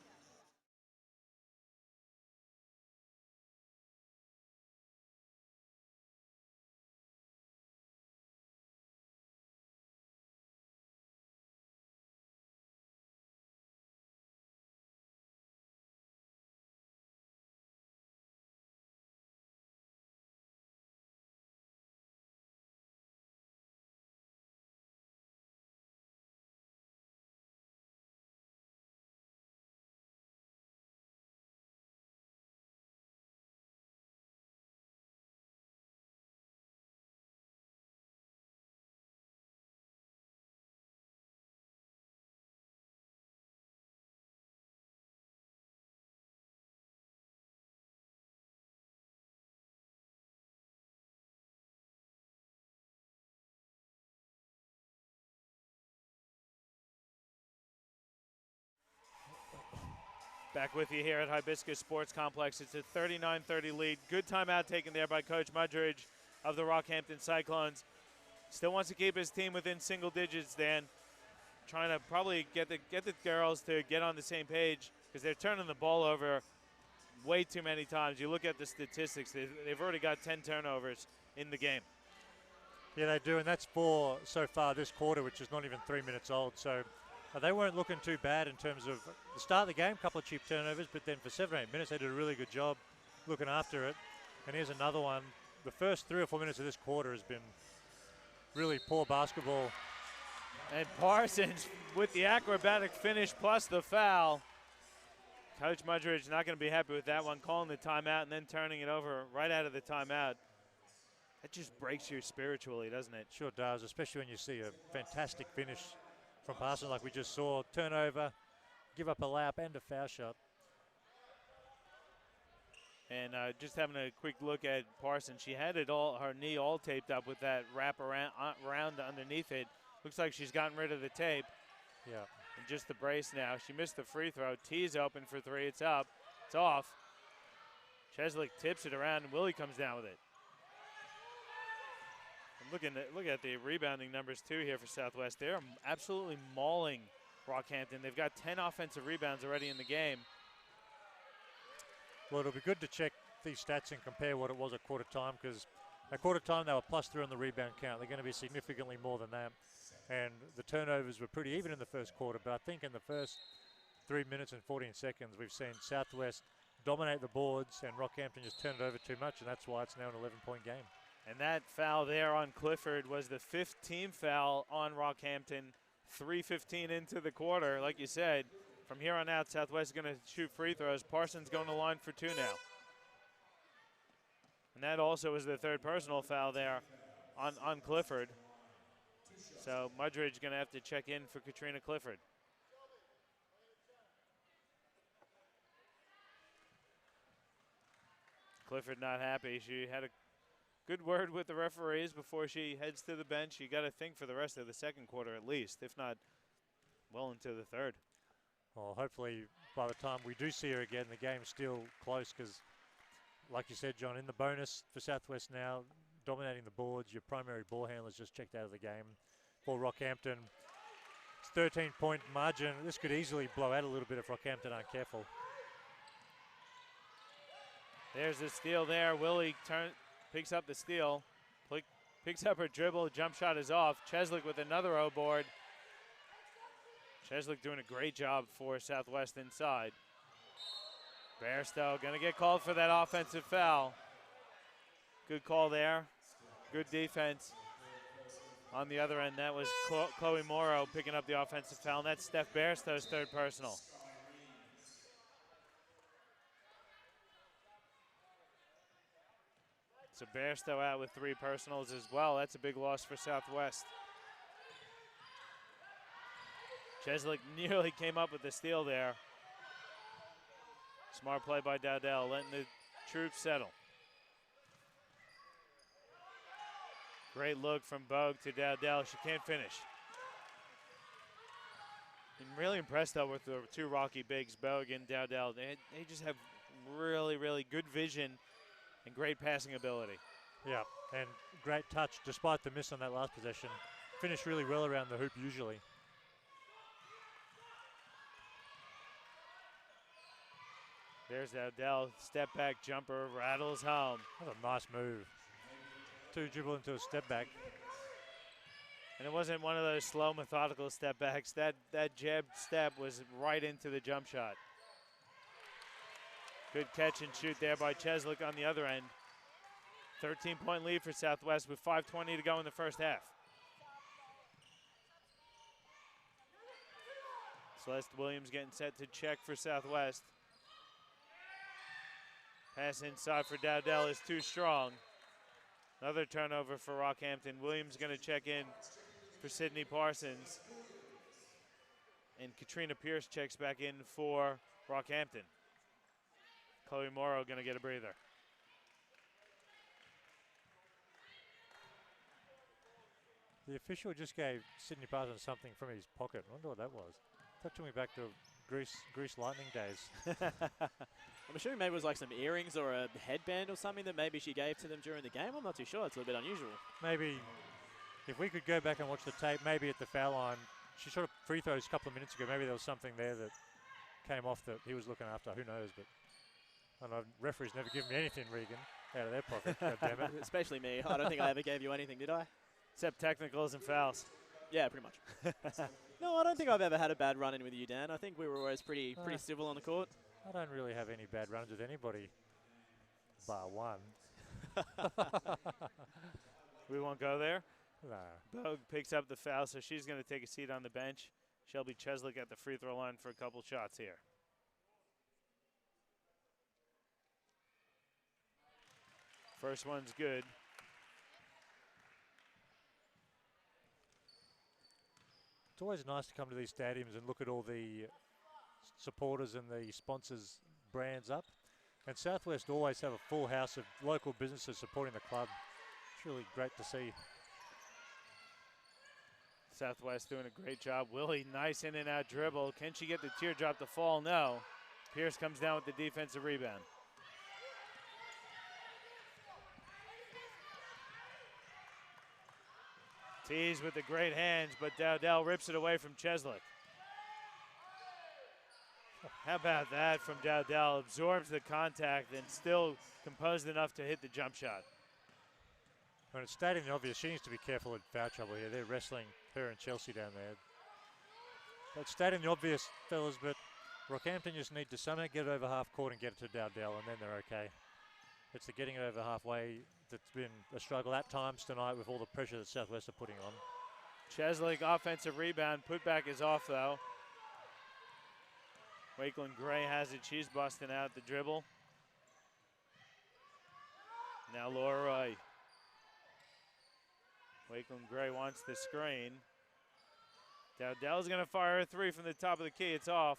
Back with you here at Hibiscus Sports Complex. It's a 39-30 lead. Good timeout taken there by Coach Mudridge of the Rockhampton Cyclones. Still wants to keep his team within single digits, Dan. Trying to probably get the girls to get on the same page because they're turning the ball over way too many times. You look at the statistics, they've already got 10 turnovers in the game. Yeah, they do, and that's 4 so far this quarter, which is not even 3 minutes old. So they weren't looking too bad in terms of the start of the game, a couple of cheap turnovers, but then for 7 or 8 minutes, they did a really good job looking after it. And here's another one. The first 3 or 4 minutes of this quarter has been really poor basketball. And Parsons with the acrobatic finish plus the foul. Coach Mudridge not going to be happy with that one, calling the timeout and then turning it over right out of the timeout. That just breaks you spiritually, doesn't it? Sure does, especially when you see a fantastic finish from Parsons like we just saw. Turnover, give up a layup and a foul shot. And just having a quick look at Parsons, she had it all, her knee all taped up with that wrap around underneath it. Looks like she's gotten rid of the tape. Yeah. And just the brace now. She missed the free throw. T's open for 3. It's up. It's off. Cheslick tips it around, and Willie comes down with it. Look at the rebounding numbers, too, here for Southwest. They're absolutely mauling Rockhampton. They've got 10 offensive rebounds already in the game. Well, it'll be good to check these stats and compare what it was at quarter time, because at quarter time they were +3 on the rebound count. They're going to be significantly more than that. And the turnovers were pretty even in the first quarter, but I think in the first 3 minutes and 14 seconds, we've seen Southwest dominate the boards and Rockhampton just turn it over too much, and that's why it's now an 11-point game. And that foul there on Clifford was the 5th team foul on Rockhampton. 3:15 into the quarter. Like you said, from here on out, Southwest is going to shoot free throws. Parsons going to line for 2 now. And that also was the 3rd personal foul there on Clifford. So Mudridge going to have to check in for Katrina Clifford. Clifford not happy. She had a good word with the referees before she heads to the bench. You got to think for the rest of the second quarter at least, if not well into the 3rd. Well, hopefully by the time we do see her again, the game's still close because, like you said, John, in the bonus for Southwest now, dominating the boards, your primary ball handler's just checked out of the game for Rockhampton. It's 13-point margin. This could easily blow out a little bit if Rockhampton aren't careful. There's the steal there. Willie picks up the steal, picks up her dribble, jump shot is off. Cheslick with another O-board. Cheslick doing a great job for Southwest inside. Bairstow gonna get called for that offensive foul. Good call there, good defense. On the other end, that was Chloe Morrow picking up the offensive foul, and that's Steph Bairstow's 3rd personal. So Bairstow out with 3 personals as well. That's a big loss for Southwest. Cheslick nearly came up with the steal there. Smart play by Dowdell, letting the troops settle. Great look from Bogue to Dowdell. She can't finish. I'm really impressed, though, with the 2 Rocky bigs, Bogue and Dowdell. They just have really, really good vision and great passing ability. Yeah, and great touch despite the miss on that last possession. Finished really well around the hoop usually. There's Dowdell, step back jumper, rattles home. What a nice move. 2 dribble into a step back. And it wasn't one of those slow, methodical step backs. That jab step was right into the jump shot. Good catch and shoot there by Cheslick on the other end. 13-point lead for Southwest with 5:20 to go in the first half. Celeste Williams getting set to check for Southwest. Pass inside for Dowdell is too strong. Another turnover for Rockhampton. Williams going to check in for Sydney Parsons. And Katrina Pierce checks back in for Rockhampton. Chloe Morrow going to get a breather. The official just gave Sydney Parsons something from his pocket. I wonder what that was. That took me back to Grease Lightning days. I'm assuming maybe it was like some earrings or a headband or something that maybe she gave to them during the game. I'm not too sure. It's a little bit unusual. Maybe if we could go back and watch the tape, maybe at the foul line, she shot a free throws a couple of minutes ago. Maybe there was something there that came off that he was looking after. Who knows? But I don't know. Referees never give me anything, Regan, out of their pocket. God damn it. Especially me. I don't think I ever gave you anything, did I? Except technicals and fouls. Yeah, pretty much. No, I don't think I've ever had a bad run-in with you, Dan. I think we were always pretty civil on the court. I don't really have any bad runs with anybody, bar one. We won't go there. No. Bogue picks up the foul, so she's going to take a seat on the bench. Shelby Cheslick at the free throw line for a couple shots here. First one's good. It's always nice to come to these stadiums and look at all the supporters and the sponsors' brands up. And Southwest always have a full house of local businesses supporting the club. It's really great to see. Southwest doing a great job. Willie, nice in and out dribble. Can she get the teardrop to fall? No. Pierce comes down with the defensive rebound. Tees with the great hands, but Dowdell rips it away from Cheslick. How about that from Dowdell? Absorbs the contact and still composed enough to hit the jump shot. When it's stating the obvious, she needs to be careful with foul trouble here. They're wrestling her and Chelsea down there. It's stating the obvious, fellas, but Rockhampton just need to somehow get it over half court and get it to Dowdell, and then they're okay. It's the getting it over halfway that's been a struggle at times tonight with all the pressure that Southwest are putting on. Cheslick, offensive rebound. Putback is off, though. Wakeland Gray has it. She's busting out the dribble. Now Laura Roy. Wakeland Gray wants the screen. Dowdell's going to fire a three from the top of the key. It's off.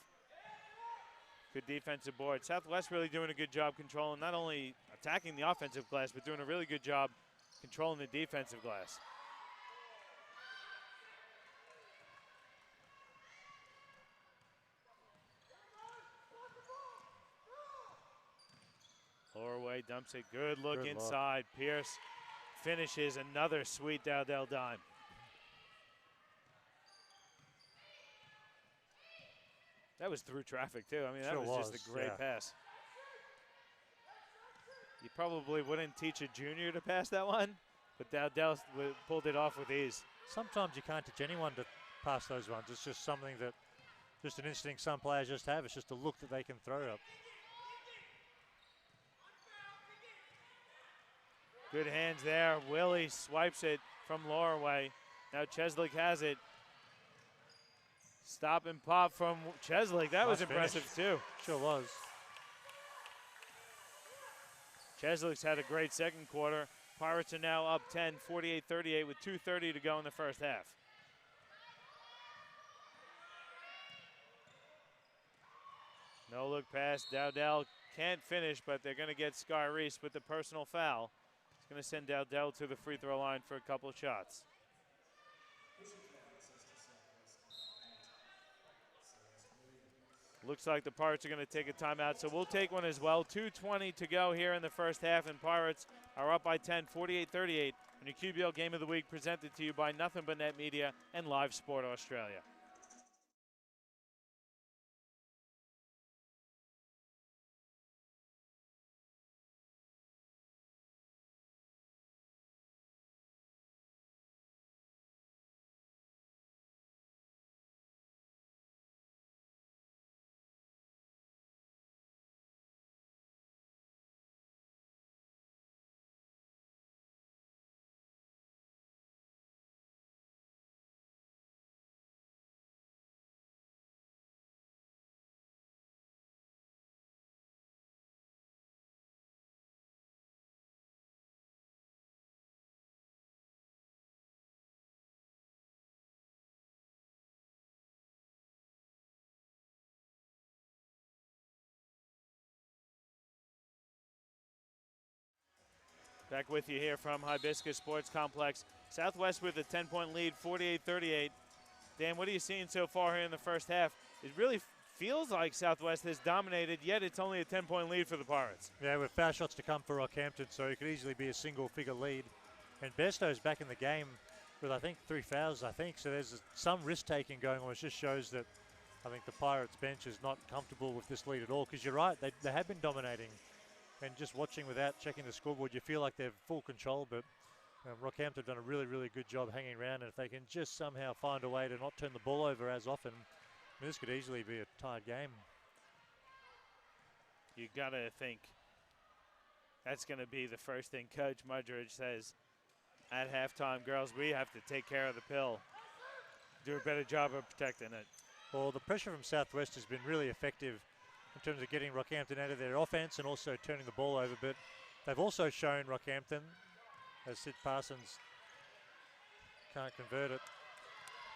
Good defensive board. Southwest really doing a good job controlling, not only attacking the offensive glass, but doing a really good job controlling the defensive glass. Lorway dumps it. Good look inside. Pierce finishes another sweet Dowdell dime. That was through traffic, too. I mean, that was just a great pass. You probably wouldn't teach a junior to pass that one, but Dowdell pulled it off with ease. Sometimes you can't teach anyone to pass those ones. It's just something that, just an instinct some players just have. It's just a look that they can throw up. Good hands there. Willie swipes it from Lorway. Now Cheslick has it. Stop and pop from Cheslick. That was impressive, too. Sure was. Cheslick's had a great second quarter. Pirates are now up 10, 48-38 with 2:30 to go in the first half. No look pass. Dowdell can't finish, but they're going to get Scar Reese with the personal foul. It's going to send Dowdell to the free throw line for a couple of shots. Looks like the Pirates are going to take a timeout, so we'll take one as well. 2:20 to go here in the first half, and Pirates are up by 10, 48-38. And your QBL Game of the Week presented to you by Nothing But Net Media and Live Sport Australia. Back with you here from Hibiscus Sports Complex. Southwest with a 10-point lead, 48-38. Dan, what are you seeing so far here in the first half? It really feels like Southwest has dominated, yet it's only a 10-point lead for the Pirates. Yeah, with foul shots to come for Rockhampton, so it could easily be a single-figure lead. And Bestow's back in the game with, I think, 3 fouls, So there's some risk-taking going on, which just shows that I think the Pirates bench is not comfortable with this lead at all. Because you're right, they have been dominating. And just watching without checking the scoreboard, you feel like they're full control, but Rockhampton have done a really, really good job hanging around. And if they can just somehow find a way to not turn the ball over as often, this could easily be a tied game. You got to think that's going to be the first thing Coach Mudridge says at halftime. Girls, we have to take care of the pill. Do a better job of protecting it. Well, the pressure from Southwest has been really effective in terms of getting Rockhampton out of their offense and also turning the ball over. But they've also shown Rockhampton, as Sid Parsons can't convert it.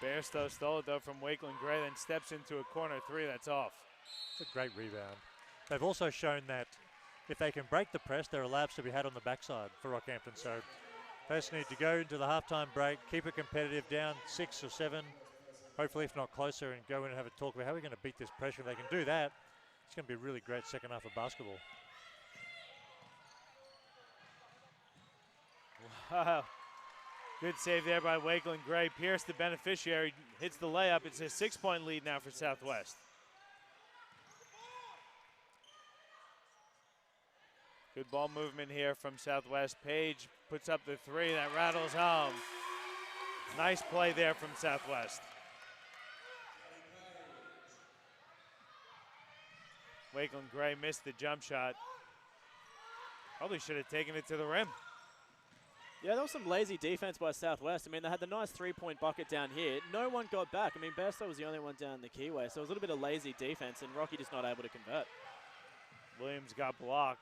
Bairstow stole it, though, from Wakeland Gray, then steps into a corner three. That's off. It's a great rebound. They've also shown that if they can break the press, there are laps to be had on the backside for Rockhampton. So they just need to go into the halftime break, keep it competitive, down 6 or 7, hopefully if not closer, and go in and have a talk about how we're going to beat this pressure. If they can do that, it's going to be a really great second half of basketball. Wow. Good save there by Wakeland Gray. Pierce, the beneficiary, hits the layup. It's a 6-point lead now for Southwest. Good ball movement here from Southwest. Page puts up the three. That rattles home. Nice play there from Southwest. Wakeland Gray missed the jump shot. Probably should have taken it to the rim. Yeah, that was some lazy defense by Southwest. I mean, they had the nice 3-point bucket down here. No one got back. I mean, Bairstow was the only one down the keyway, so it was a little bit of lazy defense, and Rocky just not able to convert. Williams got blocked.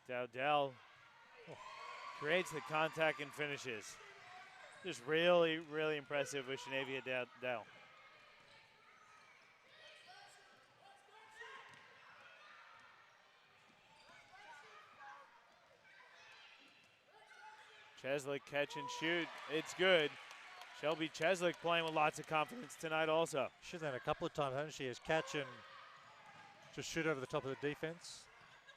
Dowdell creates the contact and finishes. Just really, really impressive with Shanavia Dowdell. Cheslick catch and shoot. It's good. Shelby Cheslick playing with lots of confidence tonight also. She's done a couple of times, hasn't she? Has catch and just shoot over the top of the defense.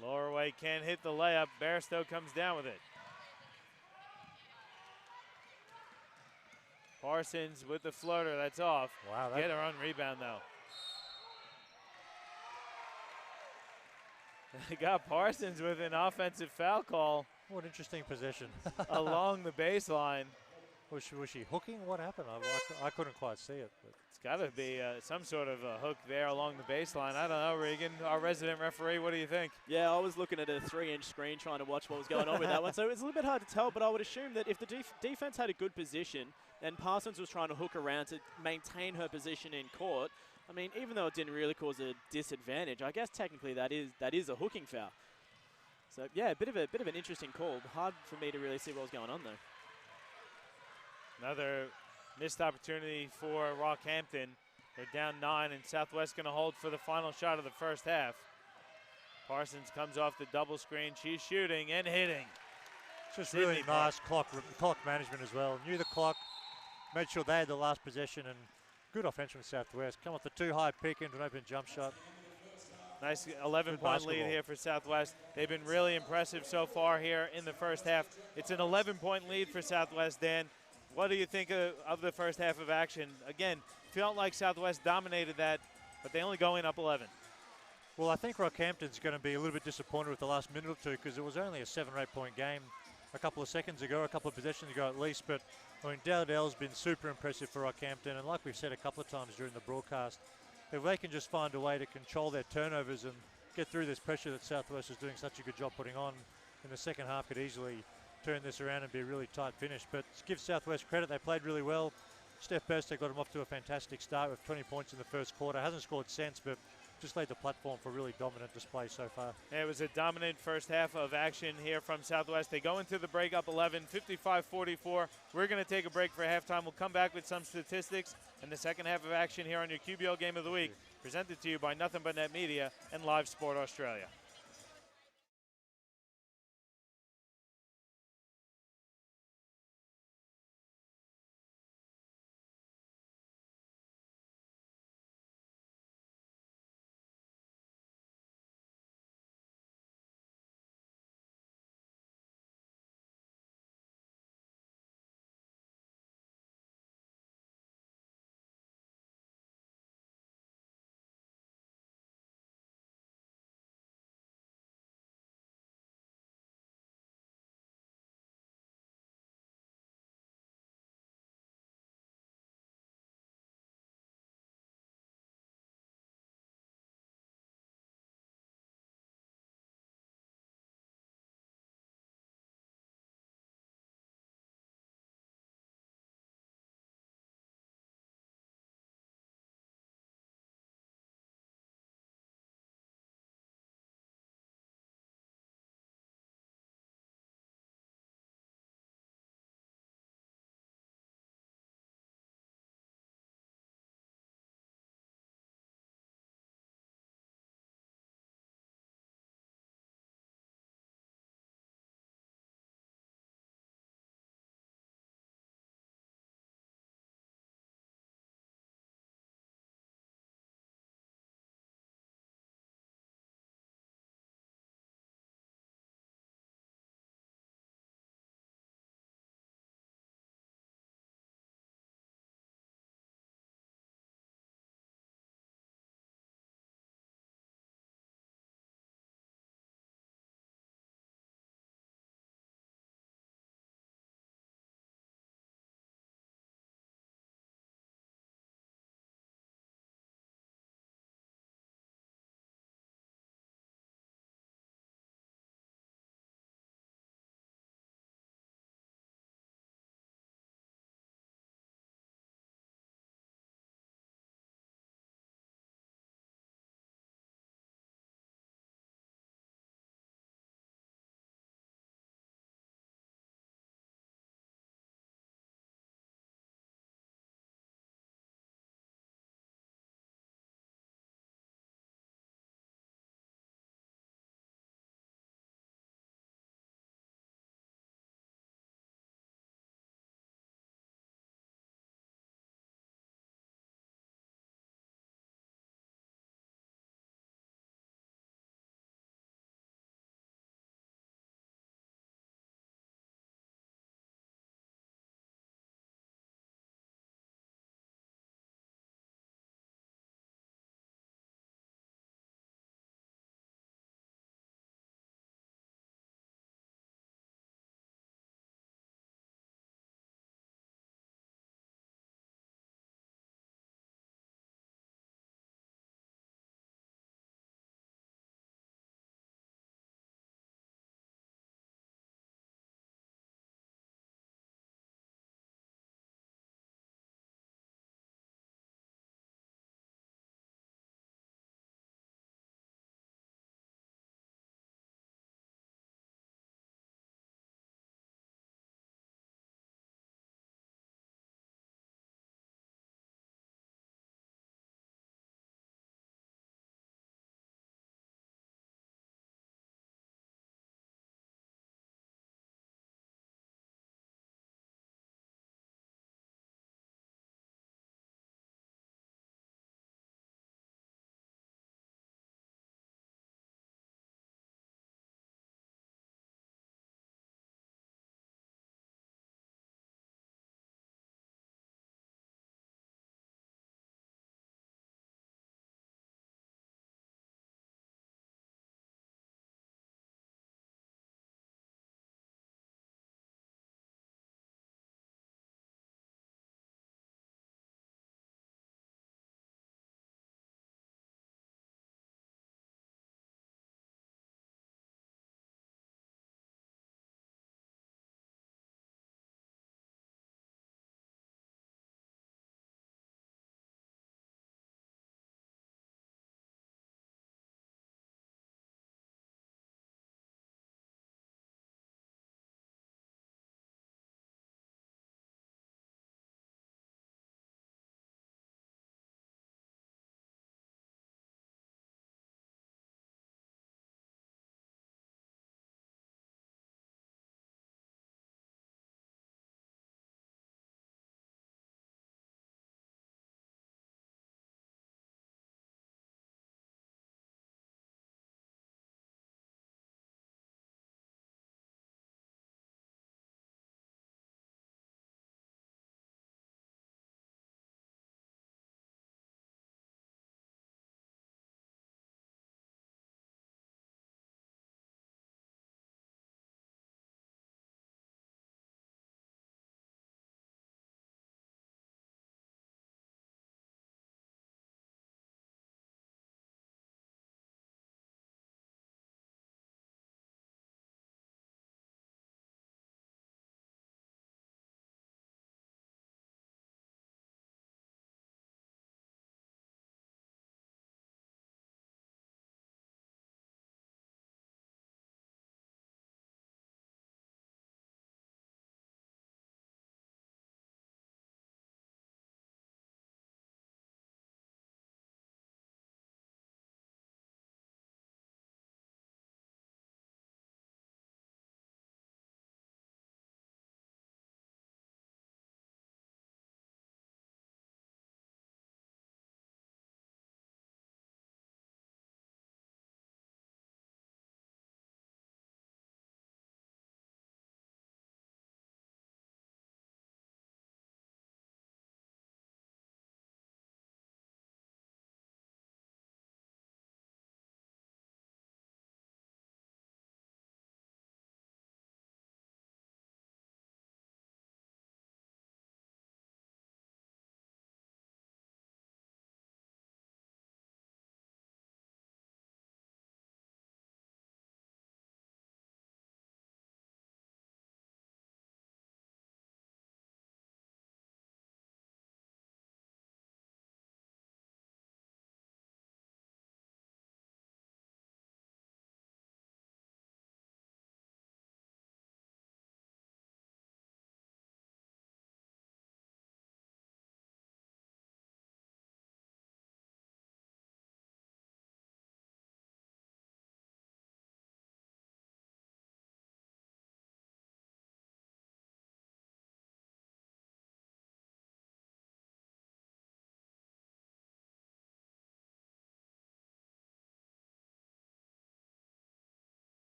Lowerway can't hit the layup. Bairstow comes down with it. Parsons with the floater. That's off. Wow. Get her on rebound, though. They got Parsons with an offensive foul call. What an interesting possession. Along the baseline. Was she hooking? What happened? I couldn't quite see it. But. It's got to be some sort of a hook there along the baseline. I don't know, Regan, our resident referee, what do you think? Yeah, I was looking at a 3-inch screen trying to watch what was going on with that one, so it was a little bit hard to tell, but I would assume that if the defense had a good position and Parsons was trying to hook around to maintain her position in court, I mean, even though it didn't really cause a disadvantage, I guess technically that is a hooking foul. So yeah, a bit of an interesting call. Hard for me to really see what was going on though. Another missed opportunity for Rockhampton. They're down 9, and Southwest going to hold for the final shot of the first half. Parsons comes off the double screen. She's shooting and hitting. Just really nice clock management as well. Knew the clock, made sure they had the last possession, and good offense from Southwest. Come off the too high pick into an open jump shot. Nice 11-point lead here for Southwest. They've been really impressive so far here in the first half. It's an 11-point lead for Southwest, Dan. What do you think of the first half of action? Again, felt like Southwest dominated that, but they only go in up 11. Well, I think Rockhampton's going to be a little bit disappointed with the last minute or two because it was only a 7 or 8 point game a couple of seconds ago, a couple of possessions ago at least. But I mean, Dowdell's been super impressive for Rockhampton, and like we've said a couple of times during the broadcast, if they can just find a way to control their turnovers and get through this pressure that Southwest is doing such a good job putting on in the second half, could easily turn this around and be a really tight finish. But give Southwest credit, they played really well. Steph Bairstow got him off to a fantastic start with 20 points in the first quarter. Hasn't scored since, but just laid the platform for a really dominant display so far. Yeah, it was a dominant first half of action here from Southwest. They go into the break up 11, 55-44. We're going to take a break for halftime. We'll come back with some statistics and the second half of action here on your QBL Game of the Week, presented to you by Nothing But Net Media and Live Sport Australia.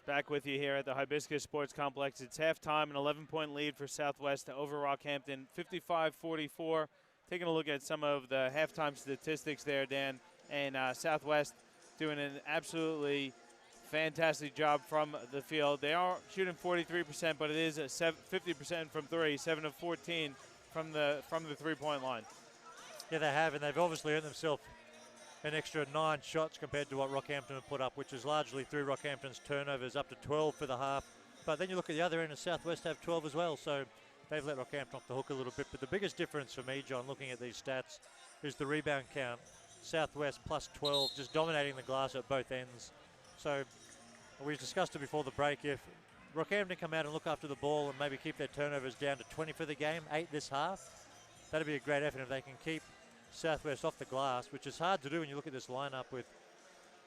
Back with you here at the Hibiscus Sports Complex. It's halftime, an 11-point lead for Southwest over Rockhampton, 55-44. Taking a look at some of the halftime statistics there, Dan, and Southwest doing an absolutely fantastic job from the field. They are shooting 43%, but it is a 50% from three, 7 of 14 from the three-point line. Yeah, they have, and they've obviously earned themselves an extra 9 shots compared to what Rockhampton have put up, which is largely through Rockhampton's turnovers, up to 12 for the half. But then you look at the other end, and Southwest have 12 as well, so they've let Rockhampton off the hook a little bit. But the biggest difference for me, John, looking at these stats, is the rebound count. Southwest plus 12, just dominating the glass at both ends. So we discussed it before the break. If Rockhampton come out and look after the ball and maybe keep their turnovers down to 20 for the game, 8 this half, that'd be a great effort if they can keep Southwest off the glass, which is hard to do when you look at this lineup with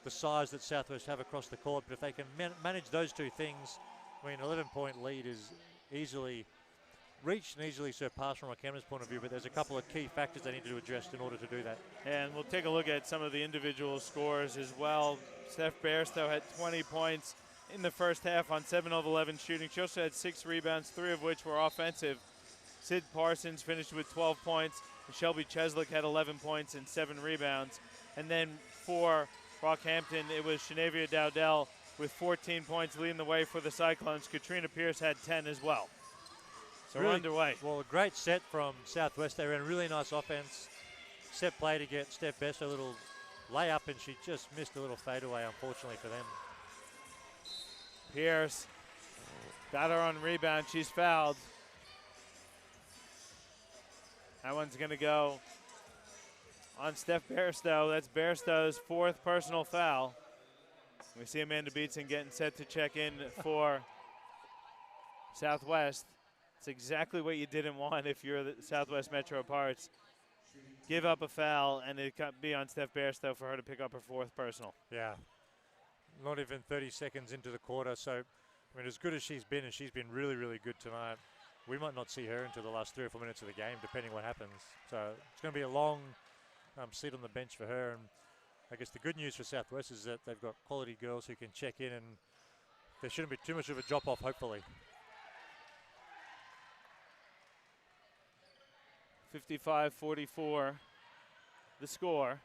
the size that Southwest have across the court. But if they can manage those two things, I mean, an 11-point lead is easily reached and easily surpassed from Rockhampton's point of view, but there's a couple of key factors they need to address in order to do that. And we'll take a look at some of the individual scores as well. Steph Bairstow had 20 points in the first half on 7 of 11 shooting. She also had 6 rebounds, 3 of which were offensive. Sid Parsons finished with 12 points. Shelby Cheslick had 11 points and 7 rebounds. And then for Rockhampton, it was Shenavia Dowdell with 14 points leading the way for the Cyclones. Katrina Pierce had 10 as well. So really, we're underway. Well, a great set from Southwest. They ran really nice offense. Set play to get Steph Best a little layup, and she just missed a little fadeaway, unfortunately for them. Pierce got her on rebound. She's fouled. That one's going to go on Steph Bairstow. That's Bairstow's 4th personal foul. We see Amanda Beatson getting set to check in for Southwest. It's exactly what you didn't want if you're the Southwest Metro Parts. Give up a foul, and it could be on Steph Bairstow for her to pick up her 4th personal. Yeah, not even 30 seconds into the quarter. So, I mean, as good as she's been, and she's been really, really good tonight, we might not see her until the last 3 or 4 minutes of the game, depending what happens. So it's going to be a long seat on the bench for her. And I guess the good news for Southwest is that they've got quality girls who can check in, and there shouldn't be too much of a drop-off, hopefully. 55-44, the score.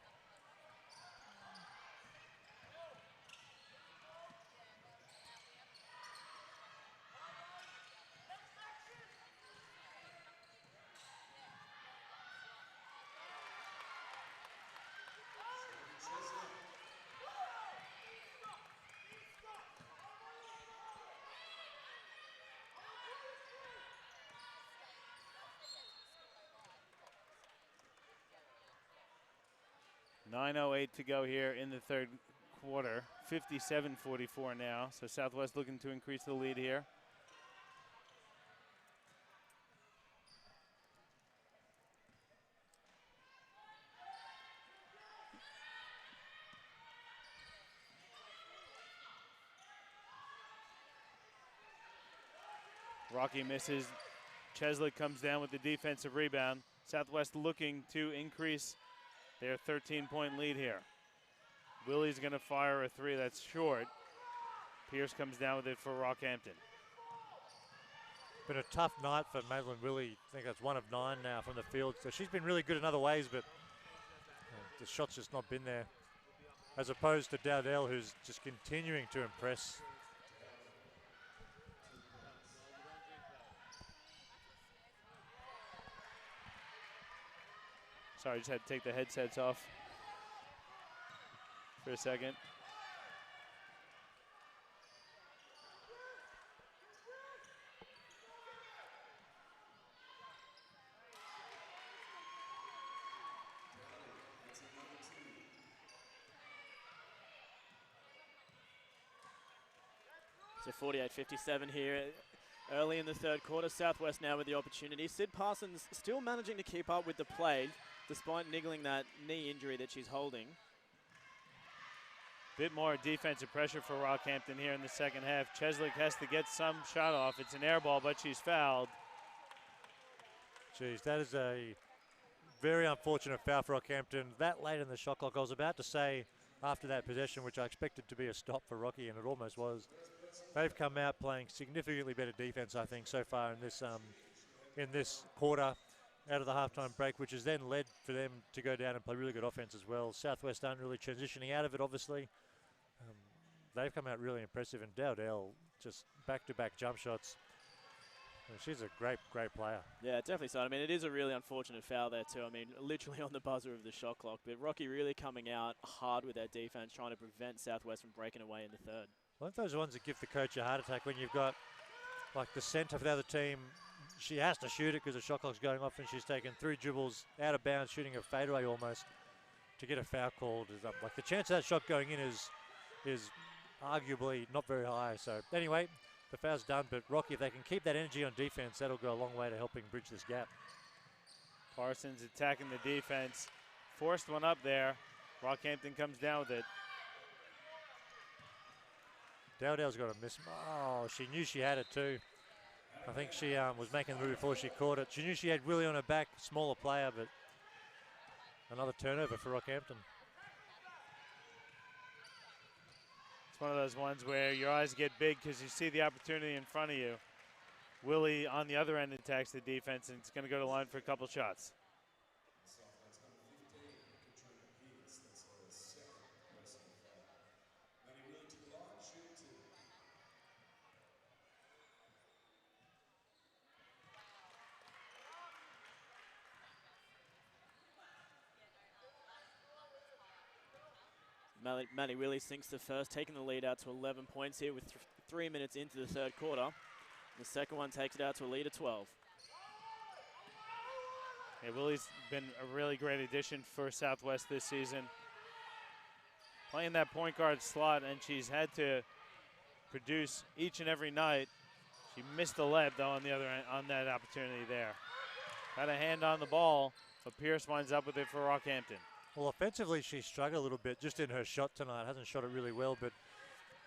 .908 to go here in the third quarter. 57-44 now. So Southwest looking to increase the lead here. Rocky misses. Cheslick comes down with the defensive rebound. Southwest looking to increase their 13-point lead here. Willie's going to fire a 3 that's short. Pierce comes down with it for Rockhampton. Been a tough night for Madeline Willie. I think that's 1 of 9 now from the field. So she's been really good in other ways, but the shot's just not been there. As opposed to Dowdell, who's just continuing to impress. Sorry, just had to take the headsets off for a second. So 48-57 here early in the third quarter. Southwest now with the opportunity. Sid Parsons still managing to keep up with the play despite niggling that knee injury that she's holding. Bit more defensive pressure for Rockhampton here in the second half. Cheslick has to get some shot off. It's an air ball, but she's fouled. Jeez, that is a very unfortunate foul for Rockhampton. That late in the shot clock, I was about to say after that possession, which I expected to be a stop for Rocky, and it almost was. they've come out playing significantly better defence, I think, so far in this quarter out of the halftime break, which has then led for them to go down and play really good offence as well. Southwest aren't really transitioning out of it, obviously. They've come out really impressive, and Dowdell just back-to-back jump shots. She's a great player. Yeah, definitely so. I mean, it is a really unfortunate foul there too. I mean, literally on the buzzer of the shot clock. But Rocky really coming out hard with their defense, trying to prevent Southwest from breaking away in the third. I think those are ones that give the coach a heart attack when you've got, like, the centre for the other team. She has to shoot it because the shot clock's going off, and she's taken 3 dribbles out of bounds, shooting a fadeaway almost to get a foul called. Is up. Like, the chance of that shot going in is arguably not very high. So anyway, the foul's done, but Rocky, if they can keep that energy on defense, that'll go a long way to helping bridge this gap. Parsons attacking the defense. Forced one up there. Rockhampton comes down with it. Dowdell's got a miss. Oh, she knew she had it too. I think she was making the move before she caught it. She knew she had Willie on her back, smaller player, but another turnover for Rockhampton. It's one of those ones where your eyes get big because you see the opportunity in front of you. Willie on the other end attacks the defense, and it's going to go to line for a couple shots. Maddie Willie sinks the first, taking the lead out to 11 points here with 3 minutes into the third quarter. The second one takes it out to a lead of 12. Yeah, Willie's been a really great addition for Southwest this season. Playing that point guard slot, and she's had to produce each and every night. She missed the lead, though, on the other end, on that opportunity there. Got a hand on the ball, but Pierce winds up with it for Rockhampton. Well, offensively, she struggled a little bit just in her shot tonight. Hasn't shot it really well, but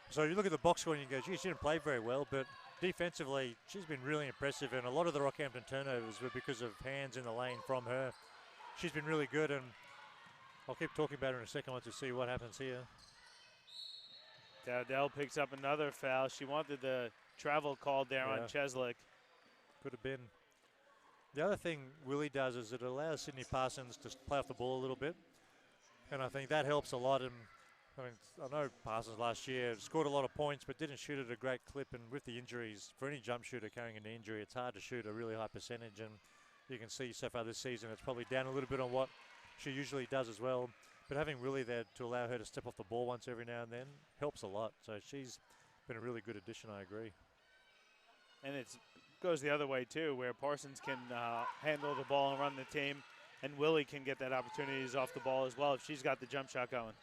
so you look at the box score and you go, gee, she didn't play very well, but defensively, she's been really impressive, and a lot of the Rockhampton turnovers were because of hands in the lane from her. She's been really good, and I'll keep talking about her in a second once we see what happens here. Dowdell picks up another foul. She wanted the travel called there on Cheslick. Could have been. The other thing Willie does is it allows Sydney Parsons to play off the ball a little bit, and I think that helps a lot. And I mean, I know Parsons last year scored a lot of points, but didn't shoot at a great clip. And with the injuries, for any jump shooter carrying an injury, it's hard to shoot a really high percentage. And you can see so far this season, it's probably down a little bit on what she usually does as well. But having Willie there to allow her to step off the ball once every now and then helps a lot. So she's been a really good addition, I agree. And it goes the other way, too, where Parsons can handle the ball and run the team, and Willie can get that opportunities off the ball as well if she's got the jump shot going.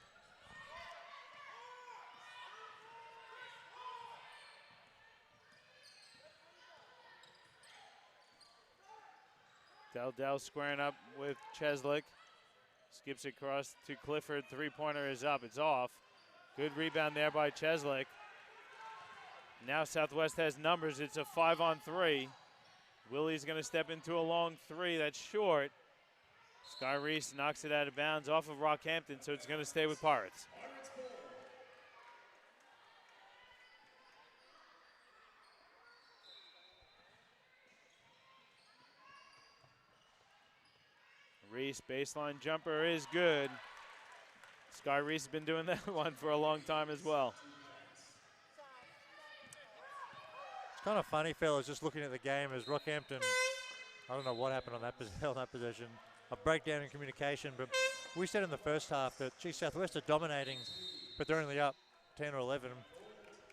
Dowdell squaring up with Cheslick. Skips across to Clifford. Three-pointer is up. It's off. Good rebound there by Cheslick. Now Southwest has numbers. It's a 5-on-3. Willie's going to step into a long three. That's short. Sky Reese knocks it out of bounds off of Rockhampton, so it's going to stay with Pirates. Reese, baseline jumper is good. Sky Reese has been doing that one for a long time as well. It's kind of funny, fellas, just looking at the game as Rockhampton, I don't know what happened on that possession, a breakdown in communication, but we said in the first half that, gee, Southwest are dominating, but they're only up 10 or 11.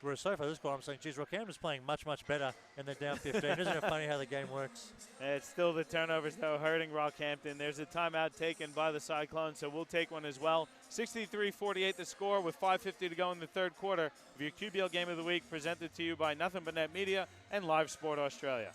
Whereas so far this quarter, I'm saying, geez, Rockhampton's playing much, much better, and they're down 15. Isn't it funny how the game works? It's still the turnovers, though, hurting Rockhampton. There's a timeout taken by the Cyclones, so we'll take one as well. 63-48 the score with 5:50 to go in the third quarter of your QBL Game of the Week, presented to you by Nothing But Net Media and Live Sport Australia.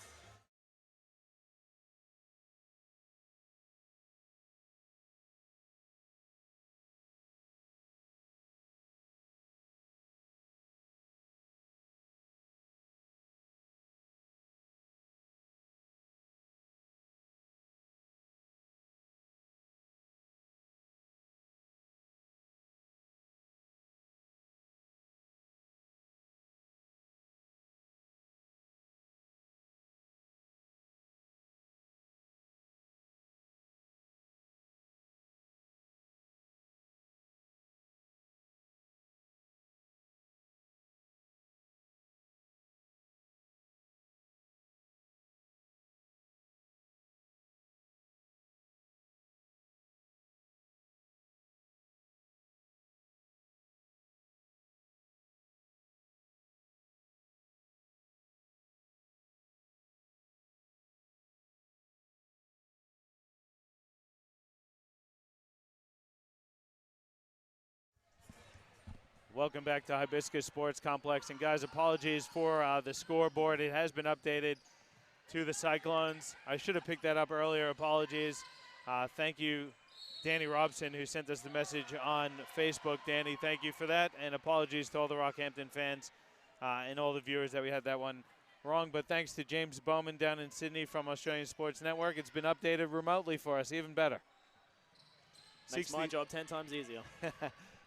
Welcome back to Hibiscus Sports Complex. And guys, apologies for the scoreboard. It has been updated to the Cyclones. I should have picked that up earlier. Apologies. Thank you, Danny Robson, who sent us the message on Facebook. Danny, thank you for that. And apologies to all the Rockhampton fans and all the viewers that we had that one wrong. But thanks to James Bowman down in Sydney from Australian Sports Network. It's been updated remotely for us, even better. Makes my job 10 times easier.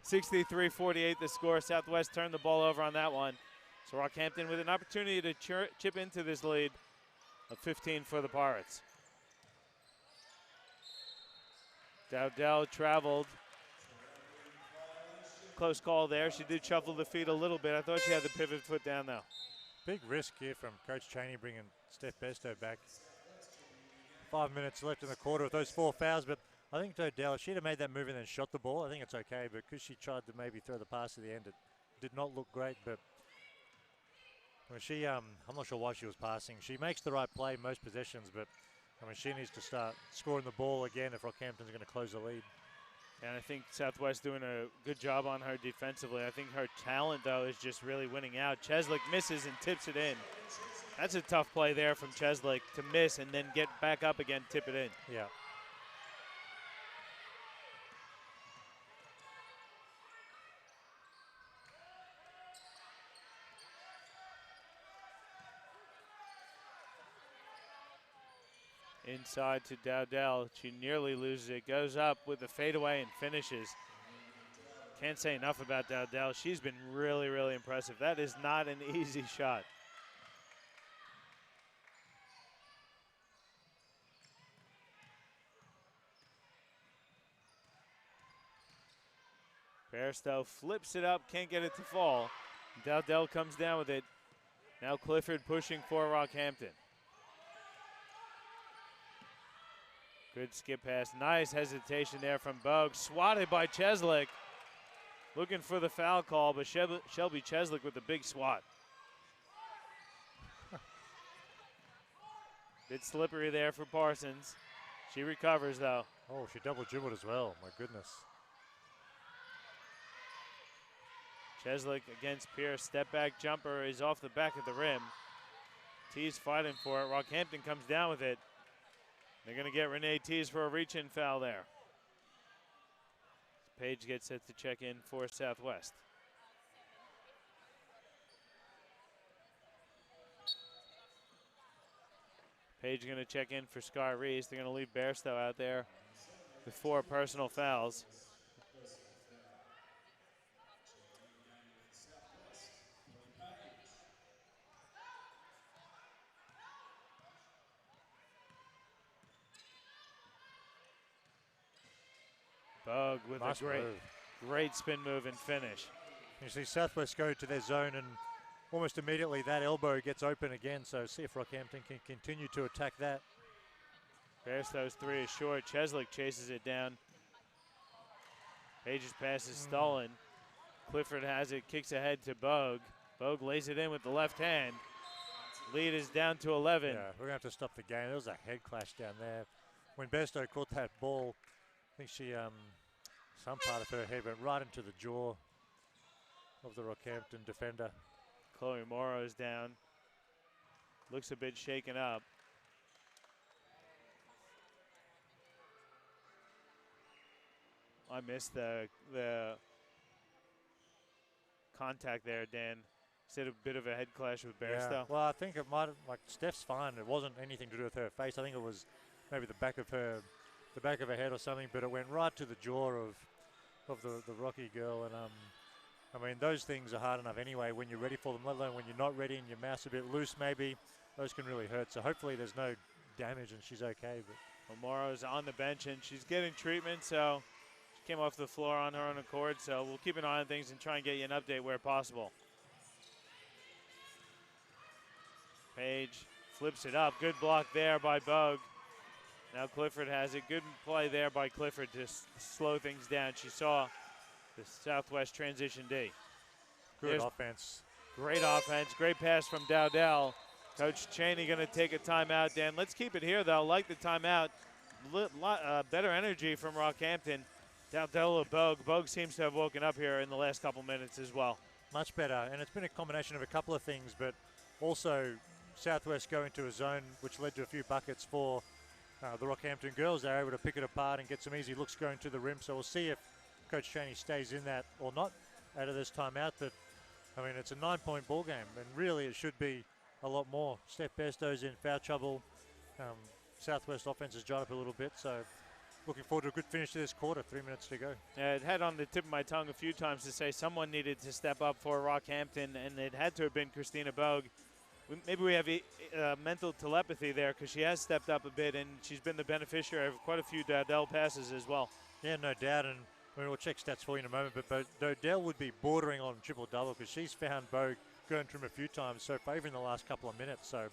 63-48 the score. Southwest turned the ball over on that one. So Rockhampton with an opportunity to chip into this lead of 15 for the Pirates. Dowdell traveled. Close call there. She did shuffle the feet a little bit. I thought she had the pivot foot down though. Big risk here from Coach Cheney bringing Steph Besto back. 5 minutes left in the quarter with those 4 fouls, but I think Dowdell, if she'd have made that move and then shot the ball, I think it's okay, but because she tried to maybe throw the pass at the end, it did not look great, but when she, I'm not sure why she was passing. She makes the right play most possessions, but I mean, she needs to start scoring the ball again if Rockhampton's going to close the lead. And I think Southwest doing a good job on her defensively. I think her talent, though, is just really winning out. Cheslick misses and tips it in. That's a tough play there from Cheslick to miss and then get back up again, tip it in. Yeah. Inside to Dowdell. She nearly loses it. Goes up with the fadeaway and finishes. Can't say enough about Dowdell. She's been really, really impressive. That is not an easy shot. Bairstow flips it up. Can't get it to fall. Dowdell comes down with it. Now Clifford pushing for Rockhampton. Good skip pass. Nice hesitation there from Bogue. Swatted by Cheslick. Looking for the foul call, but Shelby Cheslick with the big swat. Bit slippery there for Parsons. She recovers, though. Oh, she double dribbled as well. My goodness. Cheslick against Pierce. Step back jumper is off the back of the rim. T's fighting for it. Rockhampton comes down with it. They're going to get Renee Tees for a reach-in foul there. Page gets set to check in for Southwest. Page going to check in for Sky Reese. They're going to leave Bairstow out there with 4 personal fouls. Bogue with nice a great spin move and finish. You see Southwest go to their zone and almost immediately that elbow gets open again, so see if Rockhampton can continue to attack that. Bairstow's 3 is short. Cheslick chases it down. Page's pass is stolen. Clifford has it, kicks ahead to Bogue. Bogue lays it in with the left hand. Lead is down to 11. Yeah, we're going to have to stop the game. There was a head clash down there. When Bairstow caught that ball, I think she, some part of her head went right into the jaw of the Rockhampton defender. Chloe Morrow's down. Looks a bit shaken up. I missed the contact there, Dan. Said a bit of a head clash with Bairstow. Yeah. Well, I think it might have, like, Steph's fine. It wasn't anything to do with her face. I think it was maybe the back of her head or something, but it went right to the jaw of the Rocky girl. And I mean, those things are hard enough anyway when you're ready for them, let alone when you're not ready and your mouth's a bit loose maybe. Those can really hurt. So hopefully there's no damage and she's okay. But Morrow's on the bench and she's getting treatment, so she came off the floor on her own accord. So we'll keep an eye on things and try and get you an update where possible. Page flips it up. Good block there by Bogue. Now Clifford has it. Good play there by Clifford to slow things down. She saw the Southwest transition D. Good offense. Great offense. Great pass from Dowdell. Coach Cheney going to take a timeout, Dan. Let's keep it here, though. Like the timeout. Better energy from Rockhampton. Dowdell Bogue. Bogue seems to have woken up here in the last couple minutes as well. Much better, and it's been a combination of a couple of things, but also Southwest going to a zone which led to a few buckets for the Rockhampton girls. They're able to pick it apart and get some easy looks going to the rim, so we'll see if Coach Cheney stays in that or not out of this timeout. But I mean, it's a 9-point ball game, and really it should be a lot more. Steph Bestow's in foul trouble. Southwest offense has dried up a little bit, so looking forward to a good finish to this quarter. 3 minutes to go. Yeah, it had on the tip of my tongue a few times to say someone needed to step up for Rockhampton, and it had to have been Christina Bogue. Maybe we have mental telepathy there because she has stepped up a bit, and she's been the beneficiary of quite a few Dowdell passes as well. Yeah, no doubt, and we'll check stats for you in a moment, but Dowdell would be bordering on triple-double because she's found Bogue going to him a few times so far, even in the last couple of minutes. So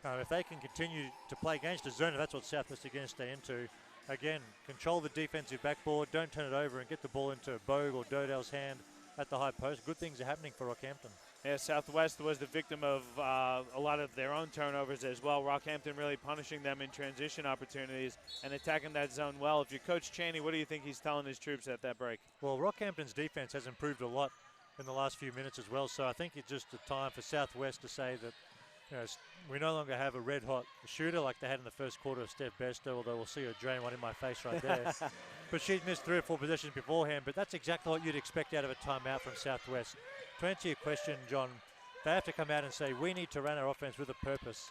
if they can continue to play against the zone, that's what Southwest are going to stay into. Again, control the defensive backboard, don't turn it over, and get the ball into Bogue or Dowdell's hand at the high post. Good things are happening for Rockhampton. Yeah, Southwest was the victim of a lot of their own turnovers as well. Rockhampton really punishing them in transition opportunities and attacking that zone well. If you're Coach Cheney, what do you think he's telling his troops at that break? Well, Rockhampton's defense has improved a lot in the last few minutes as well, so I think it's just a time for Southwest to say that we no longer have a red-hot shooter like they had in the first quarter of Steph Bester, although we'll see her drain one in my face right there. But she'd missed 3 or 4 possessions beforehand, but that's exactly what you'd expect out of a timeout from Southwest. To answer your question, John, they have to come out and say, we need to run our offense with a purpose.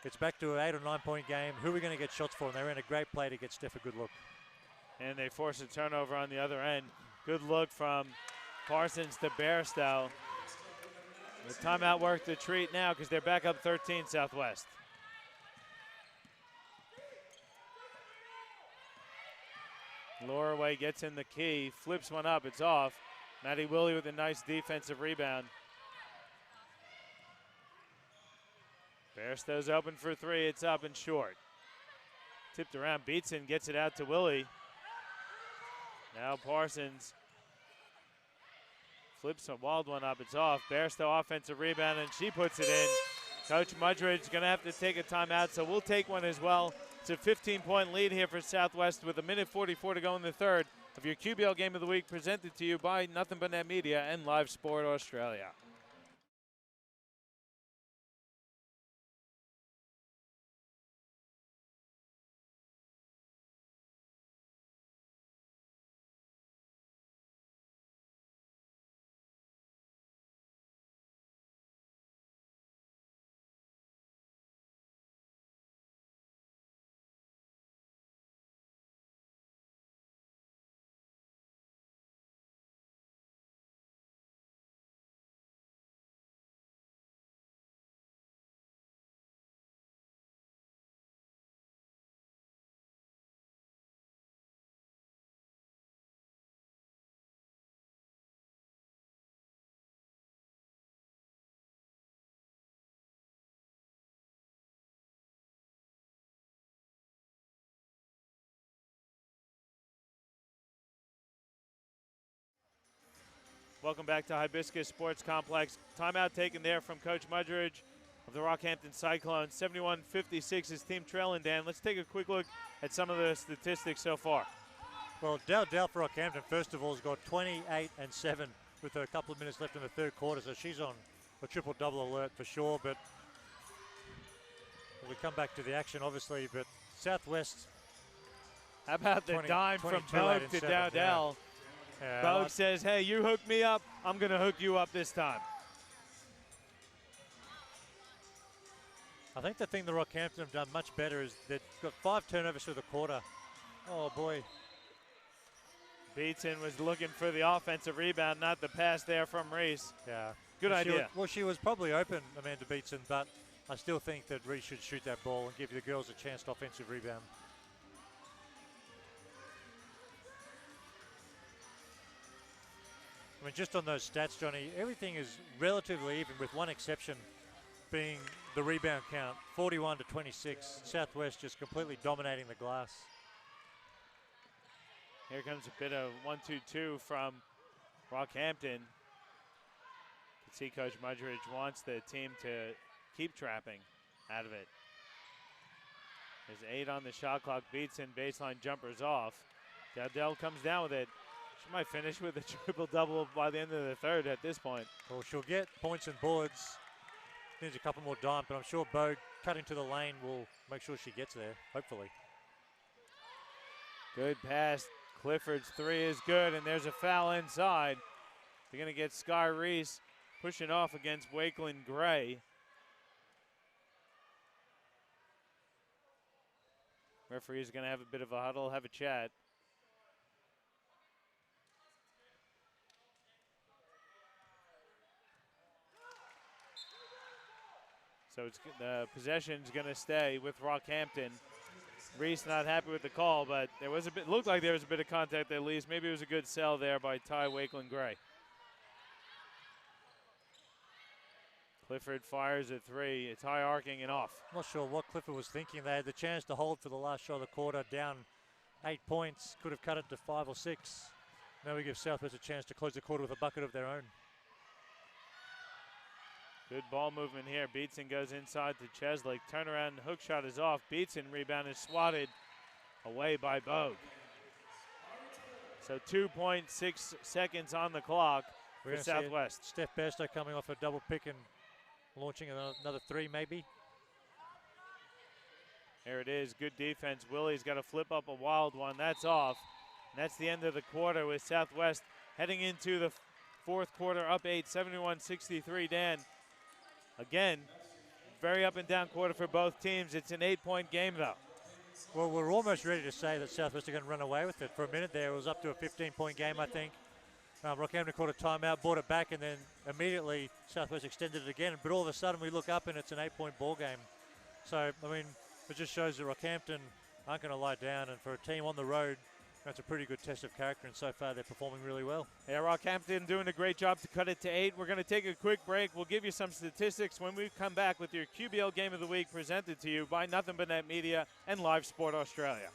It's back to an 8 or 9 point game. Who are we going to get shots for? And they're in a great play to get Steph a good look. And they force a turnover on the other end. Good look from Parsons to Bairstow. The timeout worked the treat now because they're back up 13 Southwest. Loraway gets in the key, flips one up, it's off. Maddie Willie with a nice defensive rebound. Bairstow's open for 3, it's up and short. Tipped around, Beatson gets it out to Willie. Now Parsons flips a wild one up, it's off. Bairstow offensive rebound, and she puts it in. Coach Mudridge going to have to take a timeout, so we'll take one as well. It's a 15-point lead here for Southwest with 1:44 to go in the third of your QBL Game of the Week, presented to you by Nothing But Net Media and Live Sport Australia. Welcome back to Hibiscus Sports Complex. Timeout taken there from Coach Mudridge of the Rockhampton Cyclones. 71-56, his team trailing, Dan. Let's take a quick look at some of the statistics so far. Well, Dowdell for Rockhampton, first of all, has got 28 and 7 with a couple of minutes left in the third quarter, so she's on a triple-double alert for sure. But we come back to the action, obviously, but Southwest. How about the dime from Bogue to Dowdell? Yeah, Bogue says, hey, you hook me up, I'm going to hook you up this time. I think the thing the Rockhampton have done much better is they've got 5 turnovers through the quarter. Oh, boy. Beatson was looking for the offensive rebound, not the pass there from Reese. Yeah. Good idea. She was probably open, Amanda Beatson, but I still think that Reese should shoot that ball and give the girls a chance to offensive rebound. I mean, just on those stats, Johnny, everything is relatively even with one exception being the rebound count, 41-26. Southwest just completely dominating the glass. Here comes a bit of 1-2-2 from Rockhampton. You can see Coach Mudridge wants the team to keep trapping out of it. There's 8 on the shot clock. Beatson baseline jumpers off. Dowdell comes down with it. She might finish with a triple-double by the end of the third at this point. Well, she'll get points and boards. Needs a couple more dimes, but I'm sure Bogue cutting to the lane will make sure she gets there, hopefully. Good pass. Clifford's three is good, and there's a foul inside. They're going to get Sky Reese pushing off against Wakeland Gray. Referee's going to have a bit of a huddle, have a chat. So it's the possession's going to stay with Rockhampton. Reese not happy with the call, but there was looked like there was a bit of contact at least. Maybe it was a good sell there by Ty Wakeland Gray. Clifford fires at three. It's high arcing and off. Not sure what Clifford was thinking. They had the chance to hold for the last shot of the quarter, down 8 points. Could have cut it to 5 or 6. Now we give Southwest a chance to close the quarter with a bucket of their own. Good ball movement here. Beatson goes inside to Cheslake. Turnaround hook shot is off. Beatson rebound is swatted away by Bogue. So 2.6 seconds on the clock for Southwest. Steph Bairstow coming off a double pick and launching another 3 maybe. There it is. Good defense. Willie's got to flip up a wild one. That's off. And that's the end of the quarter with Southwest heading into the fourth quarter up 8, 71-63. Dan. Again, very up and down quarter for both teams. It's an 8-point game, though. Well, we're almost ready to say that Southwest are going to run away with it. For a minute there, it was up to a 15-point game, I think. Rockhampton called a timeout, brought it back, and then immediately Southwest extended it again. But all of a sudden, we look up, and it's an 8-point ball game. So, I mean, it just shows that Rockhampton aren't going to lie down. And for a team on the road, that's a pretty good test of character, and so far they're performing really well. Yeah, Rockhampton doing a great job to cut it to 8. We're going to take a quick break. We'll give you some statistics when we come back with your QBL Game of the Week presented to you by Nothing But Net Media and Live Sport Australia.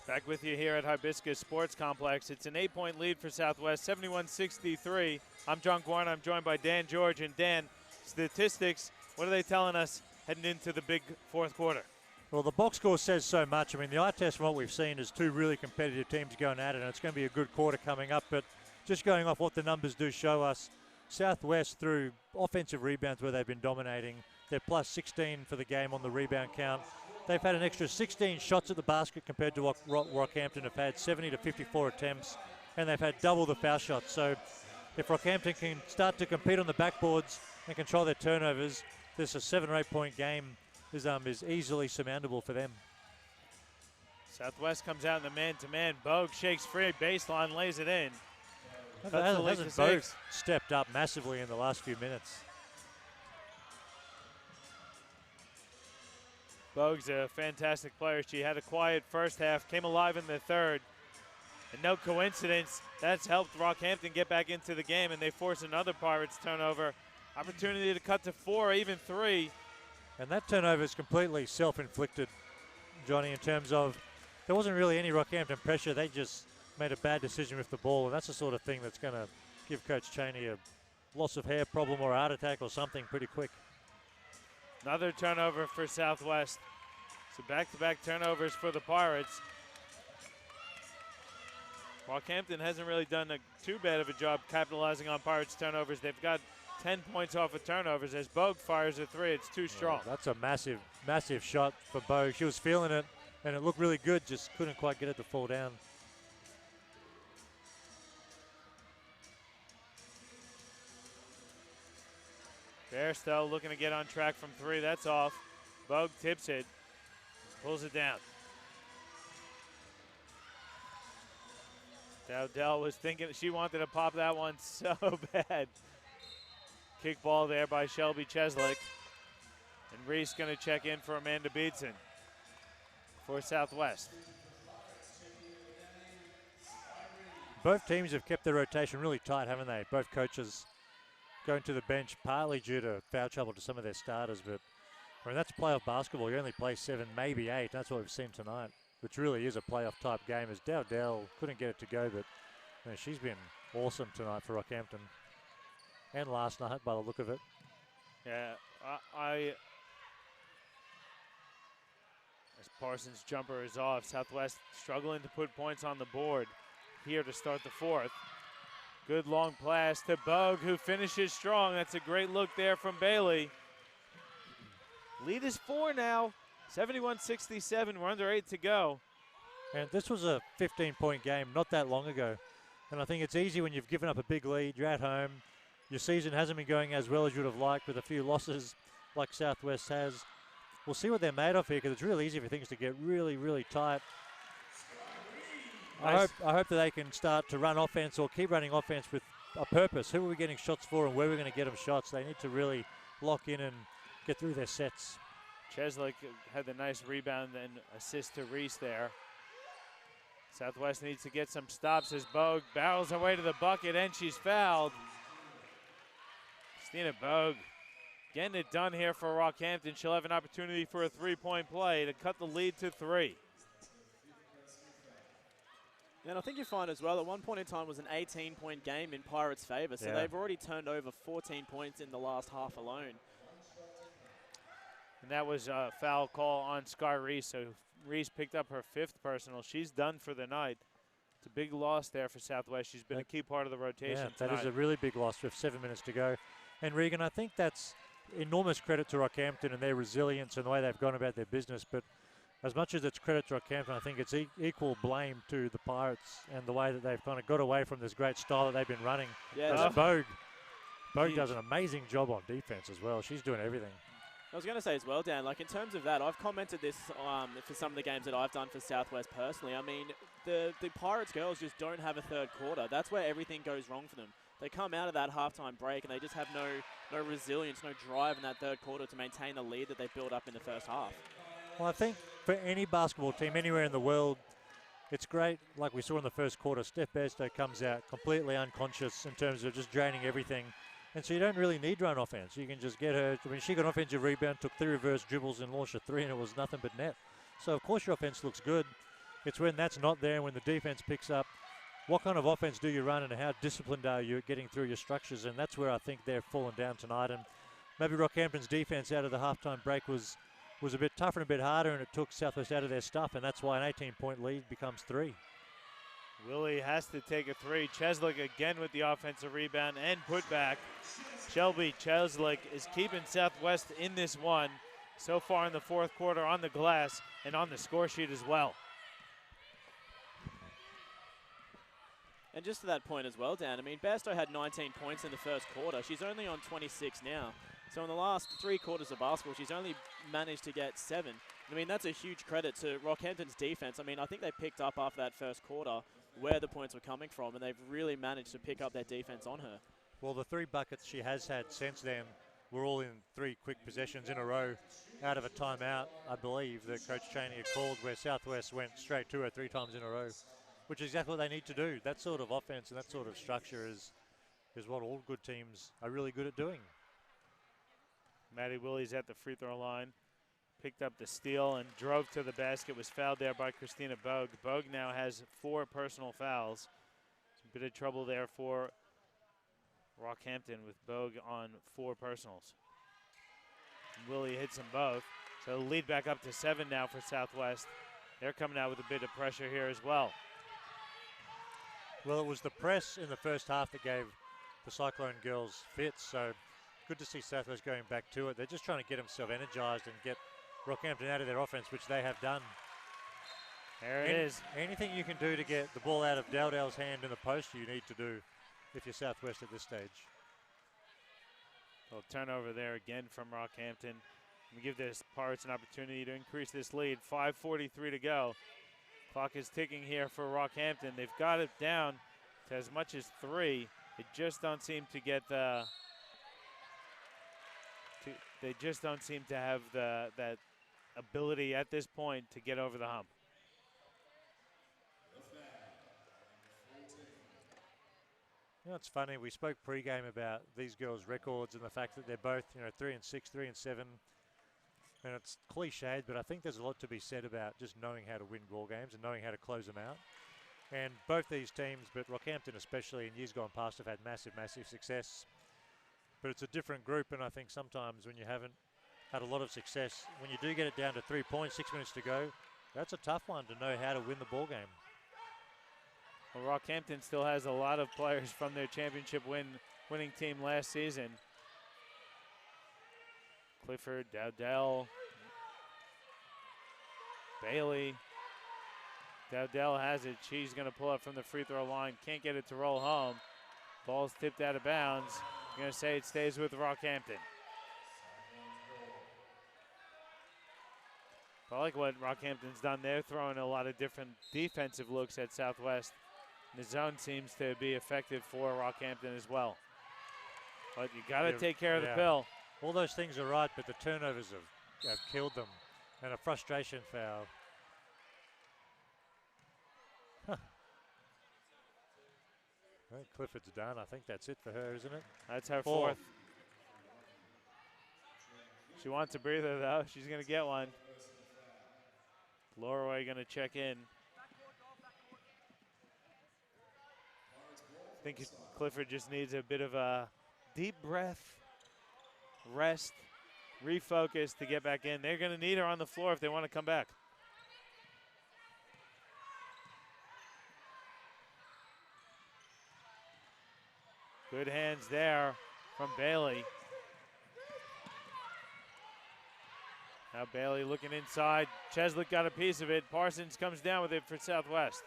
Back with you here at Hibiscus Sports Complex. It's an 8-point lead for Southwest, 71-63. I'm John Guarn. I'm joined by Dan George. And Dan, statistics, what are they telling us heading into the big fourth quarter? Well, the box score says so much. I mean, the eye test from what we've seen is 2 really competitive teams going at it, and it's going to be a good quarter coming up. But just going off what the numbers do show us, Southwest through offensive rebounds where they've been dominating, they're plus 16 for the game on the rebound count. They've had an extra 16 shots at the basket compared to what Rockhampton have had, 70 to 54 attempts, and they've had double the foul shots. So if Rockhampton can start to compete on the backboards and control their turnovers, this a 7 or 8 point game is easily surmountable for them. Southwest comes out in the man-to-man. Bogue shakes free, baseline, lays it in. Hasn't Bogue stepped up massively in the last few minutes? Bogue's a fantastic player. She had a quiet first half, came alive in the third. And no coincidence, that's helped Rockhampton get back into the game, and they force another Pirates turnover. Opportunity to cut to 4, even 3. And that turnover is completely self-inflicted, Johnny, in terms of there wasn't really any Rockhampton pressure. They just made a bad decision with the ball, and that's the sort of thing that's going to give Coach Cheney a loss of hair problem or a heart attack or something pretty quick. Another turnover for Southwest. So back-to-back turnovers for the Pirates. Rockhampton hasn't really done too bad of a job capitalizing on Pirates turnovers. They've got 10 points off of turnovers. As Bogue fires a 3, it's too strong. That's a massive, massive shot for Bogue. She was feeling it, and it looked really good, just couldn't quite get it to fall down. Bairstow looking to get on track from 3. That's off. Bogue tips it. Pulls it down. Dowdell was thinking she wanted to pop that one so bad. Kick ball there by Shelby Cheslick. And Reese going to check in for Amanda Beetson for Southwest. Both teams have kept their rotation really tight, haven't they? Both coaches going to the bench partly due to foul trouble to some of their starters, but I mean, that's playoff basketball. You only play 7, maybe 8. That's what we've seen tonight, which really is a playoff type game, as Dowdell couldn't get it to go, but you know, she's been awesome tonight for Rockhampton. And last night, by the look of it. Yeah, as Parsons' jumper is off, Southwest struggling to put points on the board here to start the fourth. Good long pass to Bogue, who finishes strong. That's a great look there from Bailey. Lead is 4 now, 71-67. We're under 8 to go. And this was a 15-point game not that long ago. And I think it's easy when you've given up a big lead, you're at home, your season hasn't been going as well as you would have liked with a few losses like Southwest has. We'll see what they're made of here, because it's really easy for things to get really, really tight. Nice. I hope that they can start to run offense or keep running offense with a purpose. Who are we getting shots for and where are we going to get them shots? They need to really lock in and get through their sets. Cheslick had the nice rebound and assist to Reese there. Southwest needs to get some stops as Bogue barrels her way to the bucket, and she's fouled. Christina Bogue getting it done here for Rockhampton. She'll have an opportunity for a three-point play to cut the lead to 3. And I think you find as well, at one point in time was an 18-point game in Pirates' favour, so yeah. they've already turned over 14 points in the last half alone. And that was a foul call on Sky Reese, so Reese picked up her 5th personal. She's done for the night. It's a big loss there for Southwest. She's been a key part of the rotation tonight. That is a really big loss with 7 minutes to go. And Regan, I think that's enormous credit to Rockhampton and their resilience and the way they've gone about their business. But as much as it's credit to Rockhampton, I think it's equal blame to the Pirates and the way that they've kind of got away from this great style that they've been running. Yeah, Bogue does an amazing job on defense as well. She's doing everything. I was going to say as well, Dan, like in terms of that, I've commented this for some of the games that I've done for Southwest personally. I mean, the Pirates girls just don't have a third quarter. That's where everything goes wrong for them. They come out of that halftime break and they just have no resilience, no drive in that third quarter to maintain the lead that they built up in the first half. Well, I think for any basketball team anywhere in the world, it's great, like we saw in the first quarter, Steph Bairstow comes out completely unconscious in terms of just draining everything. And so you don't really need run offense. You can just get her. I mean, she got an offensive rebound, took 3 reverse dribbles and launched a 3, and it was nothing but net. So, of course, your offense looks good. It's when that's not there and when the defense picks up. What kind of offense do you run and how disciplined are you at getting through your structures? And that's where I think they're falling down tonight. And maybe Rockhampton's defense out of the halftime break was a bit tougher and a bit harder, and it took Southwest out of their stuff, and that's why an 18-point lead becomes 3. Willie has to take a 3. Cheslick again with the offensive rebound and putback. Shelby Cheslick is keeping Southwest in this one so far in the fourth quarter on the glass and on the score sheet as well. And just to that point as well, Dan, I mean, Bairstow had 19 points in the first quarter. She's only on 26 now. So in the last 3 quarters of basketball, she's only managed to get 7. I mean, that's a huge credit to Rockhampton's defense. I mean, I think they picked up after that first quarter where the points were coming from, and they've really managed to pick up their defense on her. Well, the 3 buckets she has had since then were all in 3 quick possessions in a row out of a timeout, I believe, that Coach Cheney had called, where Southwest went straight to her 3 times in a row, which is exactly what they need to do. That sort of offense and that sort of structure is what all good teams are really good at doing. Maddie Willie's at the free throw line. Picked up the steal and drove to the basket. Was fouled there by Christina Bogue. Bogue now has 4 personal fouls. It's a bit of trouble there for Rockhampton with Bogue on 4 personals. Willie hits them both. So the lead back up to 7 now for Southwest. They're coming out with a bit of pressure here as well. Well, it was the press in the first half that gave the Cyclone girls fits. So good to see Southwest going back to it. They're just trying to get themselves energized and get Rockhampton out of their offense, which they have done. There it is. Anything you can do to get the ball out of Dowdell's hand in the post, you need to do if you're Southwest at this stage. Well, turnover there again from Rockhampton. We give this Pirates an opportunity to increase this lead. 5:43 to go. Clock is ticking here for Rockhampton. They've got it down to as much as 3. They just don't seem to get the. They just don't seem to have that ability at this point to get over the hump. You know, it's funny. We spoke pre-game about these girls' records and the fact that they're both, 3-6, 3-7. And it's cliched, but I think there's a lot to be said about just knowing how to win ball games and knowing how to close them out. And both these teams, but Rockhampton especially in years gone past, have had massive, massive success. But it's a different group, and I think sometimes when you haven't had a lot of success, when you do get it down to 3 points, 6 minutes to go, that's a tough one to know how to win the ball game. Well, Rockhampton still has a lot of players from their championship winning team last season. Clifford, Dowdell, Bailey. Dowdell has it. She's going to pull up from the free throw line. Can't get it to roll home. Ball's tipped out of bounds. I'm going to say it stays with Rockhampton. I like what Rockhampton's done. They're throwing a lot of different defensive looks at Southwest. The zone seems to be effective for Rockhampton as well. But you got to take care of the pill. All those things are right, but the turnovers have killed them. And a frustration foul. Huh. Well, Clifford's done. I think that's it for her, isn't it? That's her fourth. She wants a breather, though. She's going to get one. Lorway going to check in. I think Clifford just needs a bit of a deep breath, rest, refocus to get back in. They're going to need her on the floor if they want to come back. Good hands there from Bailey. Now Bailey looking inside. Cheslick got a piece of it. Parsons comes down with it for Southwest.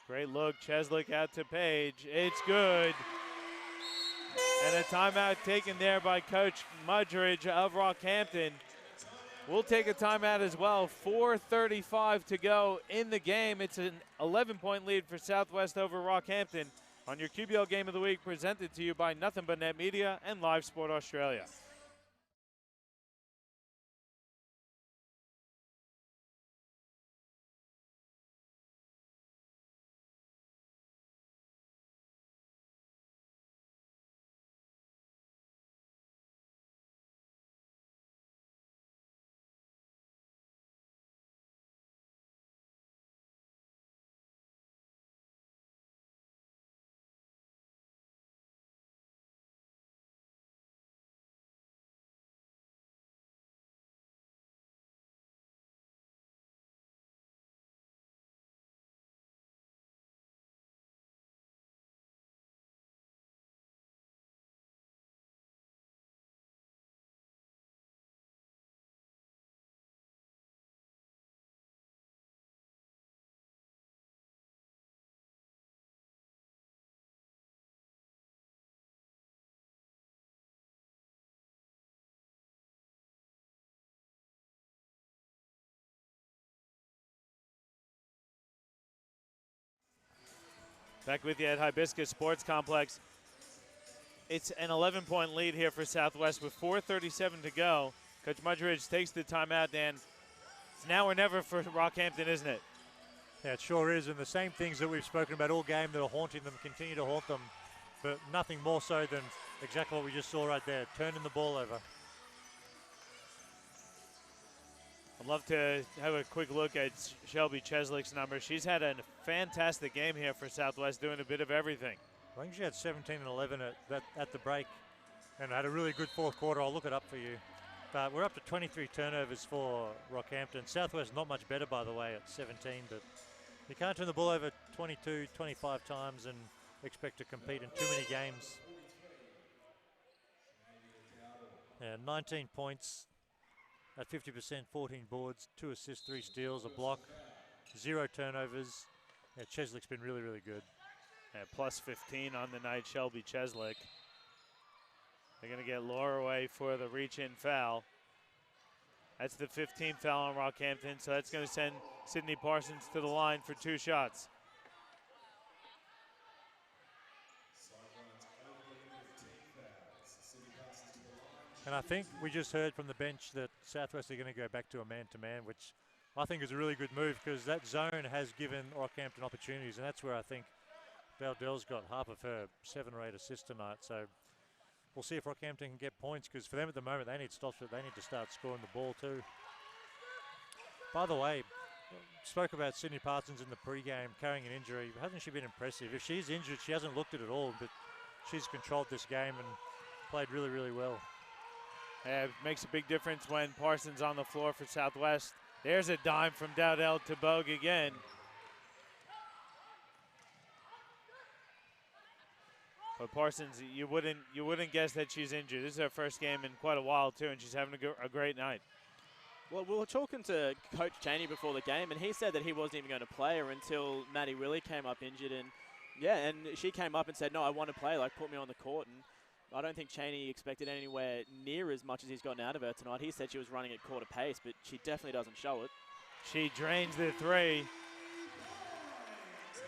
Great look, Cheslick out to Page. It's good. And a timeout taken there by Coach Mudridge of Rockhampton. We'll take a timeout as well. 4:35 to go in the game. It's an 11-point lead for Southwest over Rockhampton on your QBL Game of the Week, presented to you by Nothing But Net Media and Live Sport Australia. Back with you at Hibiscus Sports Complex. It's an 11-point lead here for Southwest with 4:37 to go. Coach Mudridge takes the timeout, Dan. It's now or never for Rockhampton, isn't it? Yeah, it sure is. And the same things that we've spoken about all game that are haunting them continue to haunt them. But nothing more so than exactly what we just saw right there, turning the ball over. I'd love to have a quick look at Shelby Cheslick's numbers. She's had a fantastic game here for Southwest, doing a bit of everything. I think she had 17 and 11 at the break and had a really good fourth quarter. I'll look it up for you. But we're up to 23 turnovers for Rockhampton. Southwest not much better, by the way, at 17. But you can't turn the ball over 22, 25 times and expect to compete in too many games. Yeah, 19 points. At 50%, 14 boards, 2 assists, 3 steals, a block, 0 turnovers. Yeah, Cheslick's been really, really good. At plus 15 on the night, Shelby Cheslick. They're going to get Laura away for the reach-in foul. That's the 15th foul on Rockhampton, so that's going to send Sydney Parsons to the line for 2 shots. And I think we just heard from the bench that Southwest are going to go back to a man-to-man, which I think is a really good move because that zone has given Rockhampton opportunities, and that's where I think Dell's got half of her 7 or 8 assists tonight. So we'll see if Rockhampton can get points because for them at the moment, they need stops, but they need to start scoring the ball too. By the way, spoke about Sydney Parsons in the pre-game carrying an injury. Hasn't she been impressive? If she's injured, she hasn't looked at all, but she's controlled this game and played really, really well. Yeah, it makes a big difference when Parsons on the floor for Southwest. There's a dime from Dowdell to Bogue again. But Parsons, you wouldn't guess that she's injured. This is her first game in quite a while too, and she's having a great night. Well, we were talking to Coach Cheney before the game, and he said that he wasn't even going to play her until Maddie Willie came up injured. And yeah, and she came up and said, no, I want to play, like put me on the court. And I don't think Cheney expected anywhere near as much as he's gotten out of her tonight. He said she was running at quarter pace, but she definitely doesn't show it. She drains the 3.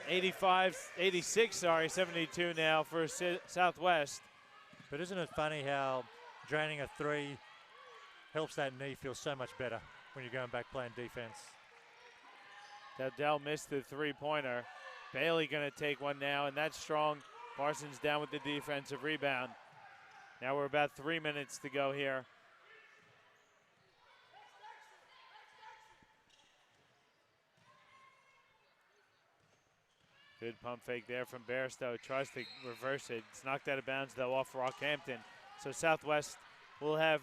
86, 72 now for Southwest. But isn't it funny how draining a 3 helps that knee feel so much better when you're going back playing defense? Dowdell missed the 3-pointer. Bailey going to take one now, and that's strong. Parsons down with the defensive rebound. Now we're about 3 minutes to go here. Good pump fake there from Bairstow. Tries to reverse it. It's knocked out of bounds, though, off Rockhampton. So Southwest will have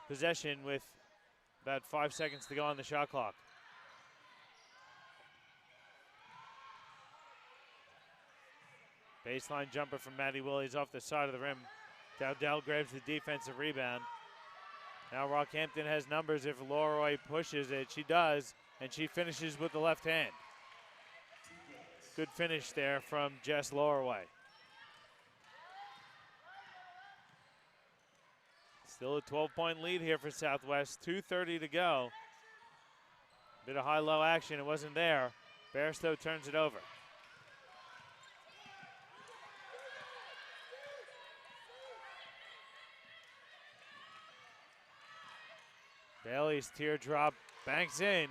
possession with about 5 seconds to go on the shot clock. Baseline jumper from Maddie Willies off the side of the rim. Dowdell grabs the defensive rebound. Now Rockhampton has numbers if Leroy pushes it. She does, and she finishes with the left hand. Good finish there from Jess Lorway. Still a 12-point lead here for Southwest. 2:30 to go. Bit of high-low action. It wasn't there. Bairstow turns it over. Bailey's teardrop banks in.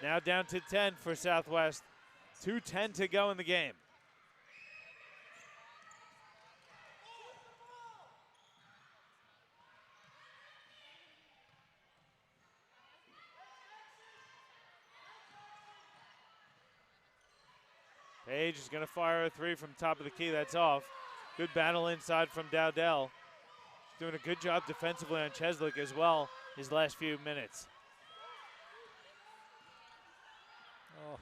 Now down to 10 for Southwest. 2:10 to go in the game. Page is going to fire a 3 from top of the key. That's off. Good battle inside from Dowdell. She's doing a good job defensively on Cheslick as well his last few minutes. Oh.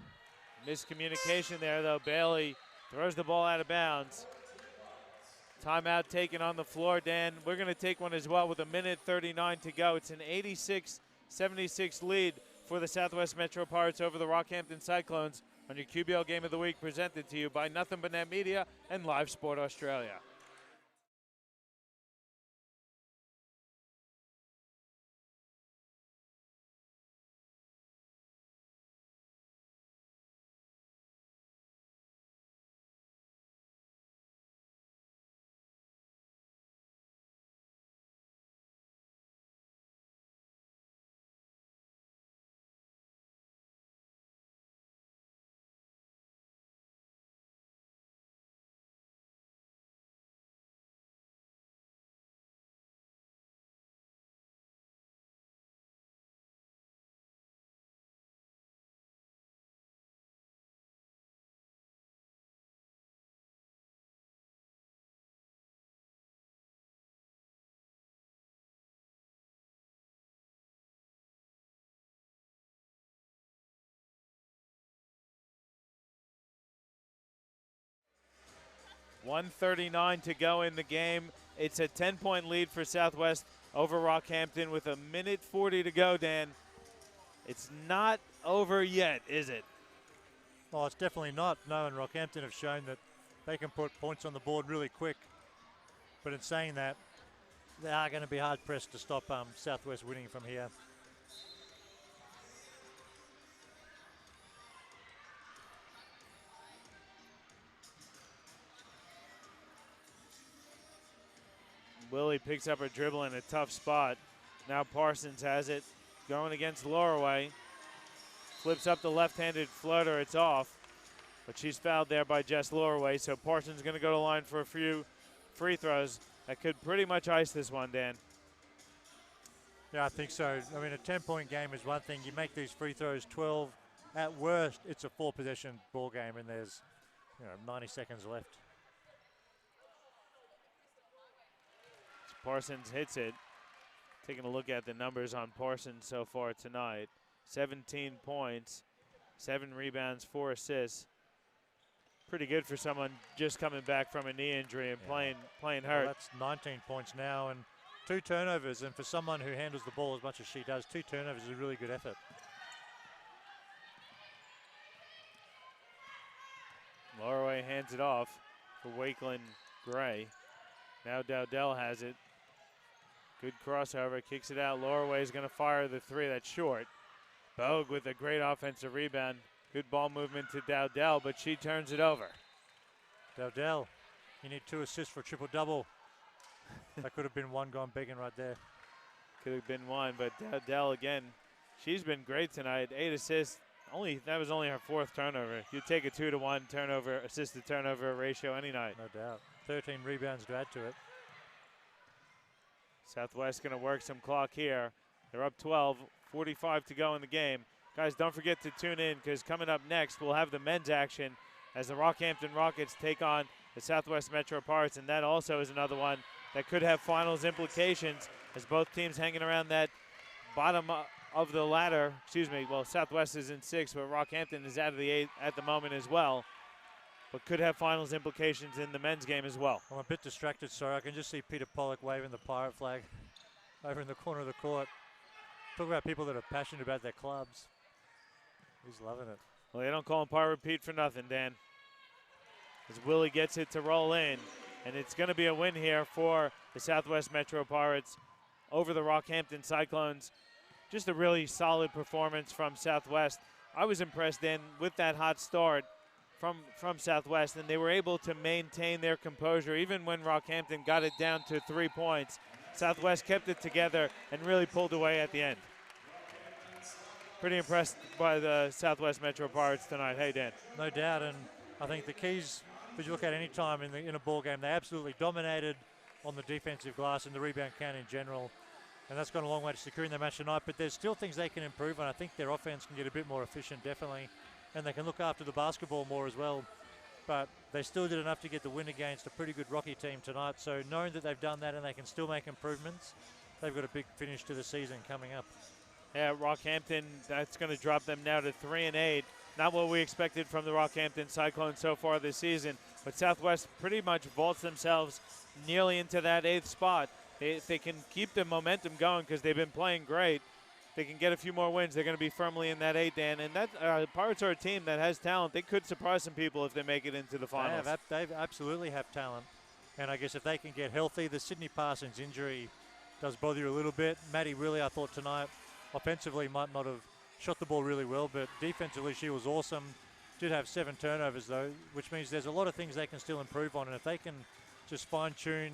Miscommunication there, though. Bailey throws the ball out of bounds. Timeout taken on the floor, Dan. We're going to take one as well with 1:39 to go. It's an 86-76 lead for the Southwest Metro Pirates over the Rockhampton Cyclones on your QBL Game of the Week, presented to you by Nothing But Net Media and Live Sport Australia. .139 to go in the game. It's a 10-point lead for Southwest over Rockhampton with 1:40 to go, Dan. It's not over yet, is it? Well, it's definitely not. No, and Rockhampton have shown that they can put points on the board really quick. But in saying that, they are going to be hard-pressed to stop Southwest winning from here. Willie picks up her dribble in a tough spot. Now Parsons has it, going against Loraway. Flips up the left-handed floater, it's off. But she's fouled there by Jess Loraway, so Parsons going to go to the line for a few free throws. That could pretty much ice this one, Dan. Yeah, I think so. I mean, a 10-point game is one thing. You make these free throws 12. At worst, it's a 4-possession ball game, and there's 90 seconds left. Parsons hits it. Taking a look at the numbers on Parsons so far tonight. 17 points, 7 rebounds, 4 assists. Pretty good for someone just coming back from a knee injury and playing hurt. Well, that's 19 points now and 2 turnovers. And for someone who handles the ball as much as she does, 2 turnovers is a really good effort. Loraway hands it off for Wakeland Gray. Now Dowdell has it. Good crossover, kicks it out. Loraway is going to fire the 3, that's short. Bogue with a great offensive rebound. Good ball movement to Dowdell, but she turns it over. Dowdell, you need 2 assists for a triple-double. That could have been 1 gone begging right there. Could have been 1, but Dowdell again, she's been great tonight. 8 assists. That was only her 4th turnover. You take a 2-to-1 turnover, assist to turnover ratio any night. No doubt. 13 rebounds to add to it. Southwest going to work some clock here. They're up 12, 45 to go in the game. Guys, don't forget to tune in because coming up next, we'll have the men's action as the Rockhampton Rockets take on the Southwest Metro Pirates, and that also is another one that could have finals implications as both teams hanging around that bottom of the ladder. Excuse me, well, Southwest is in 6, but Rockhampton is out of the 8 at the moment as well, but could have finals implications in the men's game as well. I'm a bit distracted, sorry. I can just see Peter Pollock waving the pirate flag over in the corner of the court. Talk about people that are passionate about their clubs. He's loving it. Well, they don't call him Pirate Pete for nothing, Dan. As Willie gets it to roll in, and it's going to be a win here for the Southwest Metro Pirates over the Rockhampton Cyclones. Just a really solid performance from Southwest. I was impressed, Dan, with that hot start from Southwest, and they were able to maintain their composure even when Rockhampton got it down to 3 points. Southwest kept it together and really pulled away at the end. Pretty impressed by the Southwest Metro Pirates tonight. Hey, Dan. No doubt, and I think the keys, if you look at any time in a ball game, they absolutely dominated on the defensive glass and the rebound count in general, and that's gone a long way to securing the match tonight, but there's still things they can improve on. I think their offense can get a bit more efficient, definitely, and they can look after the basketball more as well, but they still did enough to get the win against a pretty good Rocky team tonight, so knowing that they've done that and they can still make improvements, they've got a big finish to the season coming up. Yeah, Rockhampton, that's going to drop them now to 3-8. Not what we expected from the Rockhampton Cyclones so far this season, but Southwest pretty much vaults themselves nearly into that 8th spot. If they can keep the momentum going because they've been playing great, they can get a few more wins, they're going to be firmly in that 8, Dan. And that Pirates are a team that has talent. They could surprise some people if they make it into the finals. They absolutely have talent. And I guess if they can get healthy, the Sydney Parsons injury does bother you a little bit. Maddie really, I thought tonight, offensively might not have shot the ball really well, but defensively she was awesome. Did have 7 turnovers though, which means there's a lot of things they can still improve on, and if they can just fine-tune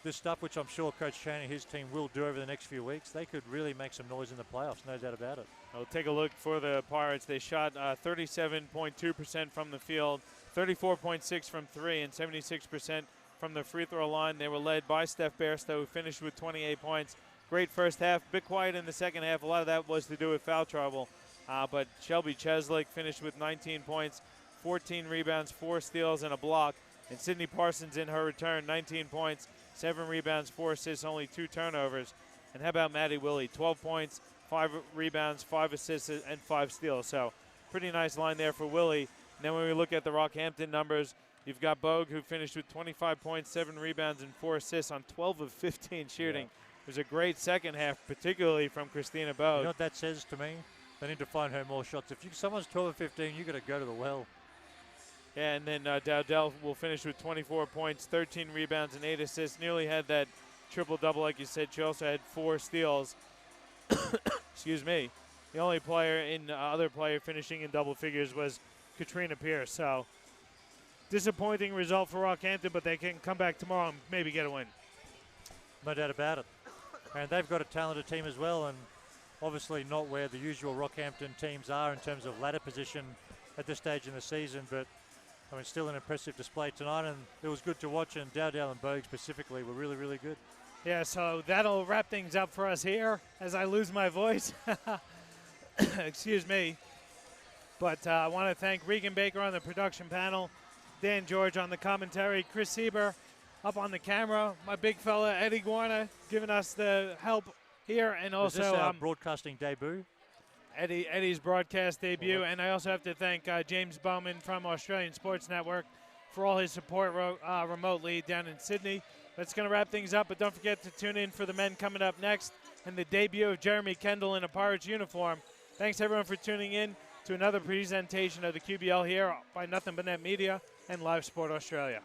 this stuff, which I'm sure Coach Chan and his team will do over the next few weeks, they could really make some noise in the playoffs, no doubt about it. We'll take a look for the Pirates. They shot 37.2% from the field, 34.6% from 3, and 76% from the free throw line. They were led by Steph Bairstow, who finished with 28 points. Great first half, a bit quiet in the second half. A lot of that was to do with foul trouble. But Shelby Cheslick finished with 19 points, 14 rebounds, 4 steals, and a block. And Sydney Parsons in her return, 19 points, 7 rebounds, 4 assists, only 2 turnovers. And how about Maddie Willie? 12 points, 5 rebounds, 5 assists, and 5 steals. So pretty nice line there for Willie. And then when we look at the Rockhampton numbers, you've got Bogue, who finished with 25 points, 7 rebounds, and 4 assists on 12 of 15 shooting. Yeah. It was a great second half, particularly from Christina Bogue. You know what that says to me? They need to find her more shots. If someone's 12 or 15, you've got to go to the well. And then Dowdell will finish with 24 points, 13 rebounds, and 8 assists. Nearly had that triple-double, like you said. She also had 4 steals. Excuse me. The only other player finishing in double figures was Katrina Pierce. So disappointing result for Rockhampton, but they can come back tomorrow and maybe get a win. No doubt about it. And they've got a talented team as well, and obviously not where the usual Rockhampton teams are in terms of ladder position at this stage in the season, but I mean, still an impressive display tonight, and it was good to watch, and Dowdell and Bogue specifically were really, really good. Yeah, so that'll wrap things up for us here as I lose my voice. Excuse me. But I want to thank Regan Baker on the production panel, Dan George on the commentary, Chris Sieber up on the camera, my big fella Eddie Guarna giving us the help here, and also is this our broadcasting debut? Eddie's broadcast debut, and I also have to thank James Bowman from Australian Sports Network for all his support remotely down in Sydney. That's going to wrap things up, but don't forget to tune in for the men coming up next and the debut of Jeremy Kendall in a Pirates uniform. Thanks, everyone, for tuning in to another presentation of the QBL here by Nothing But Net Media and Live Sport Australia.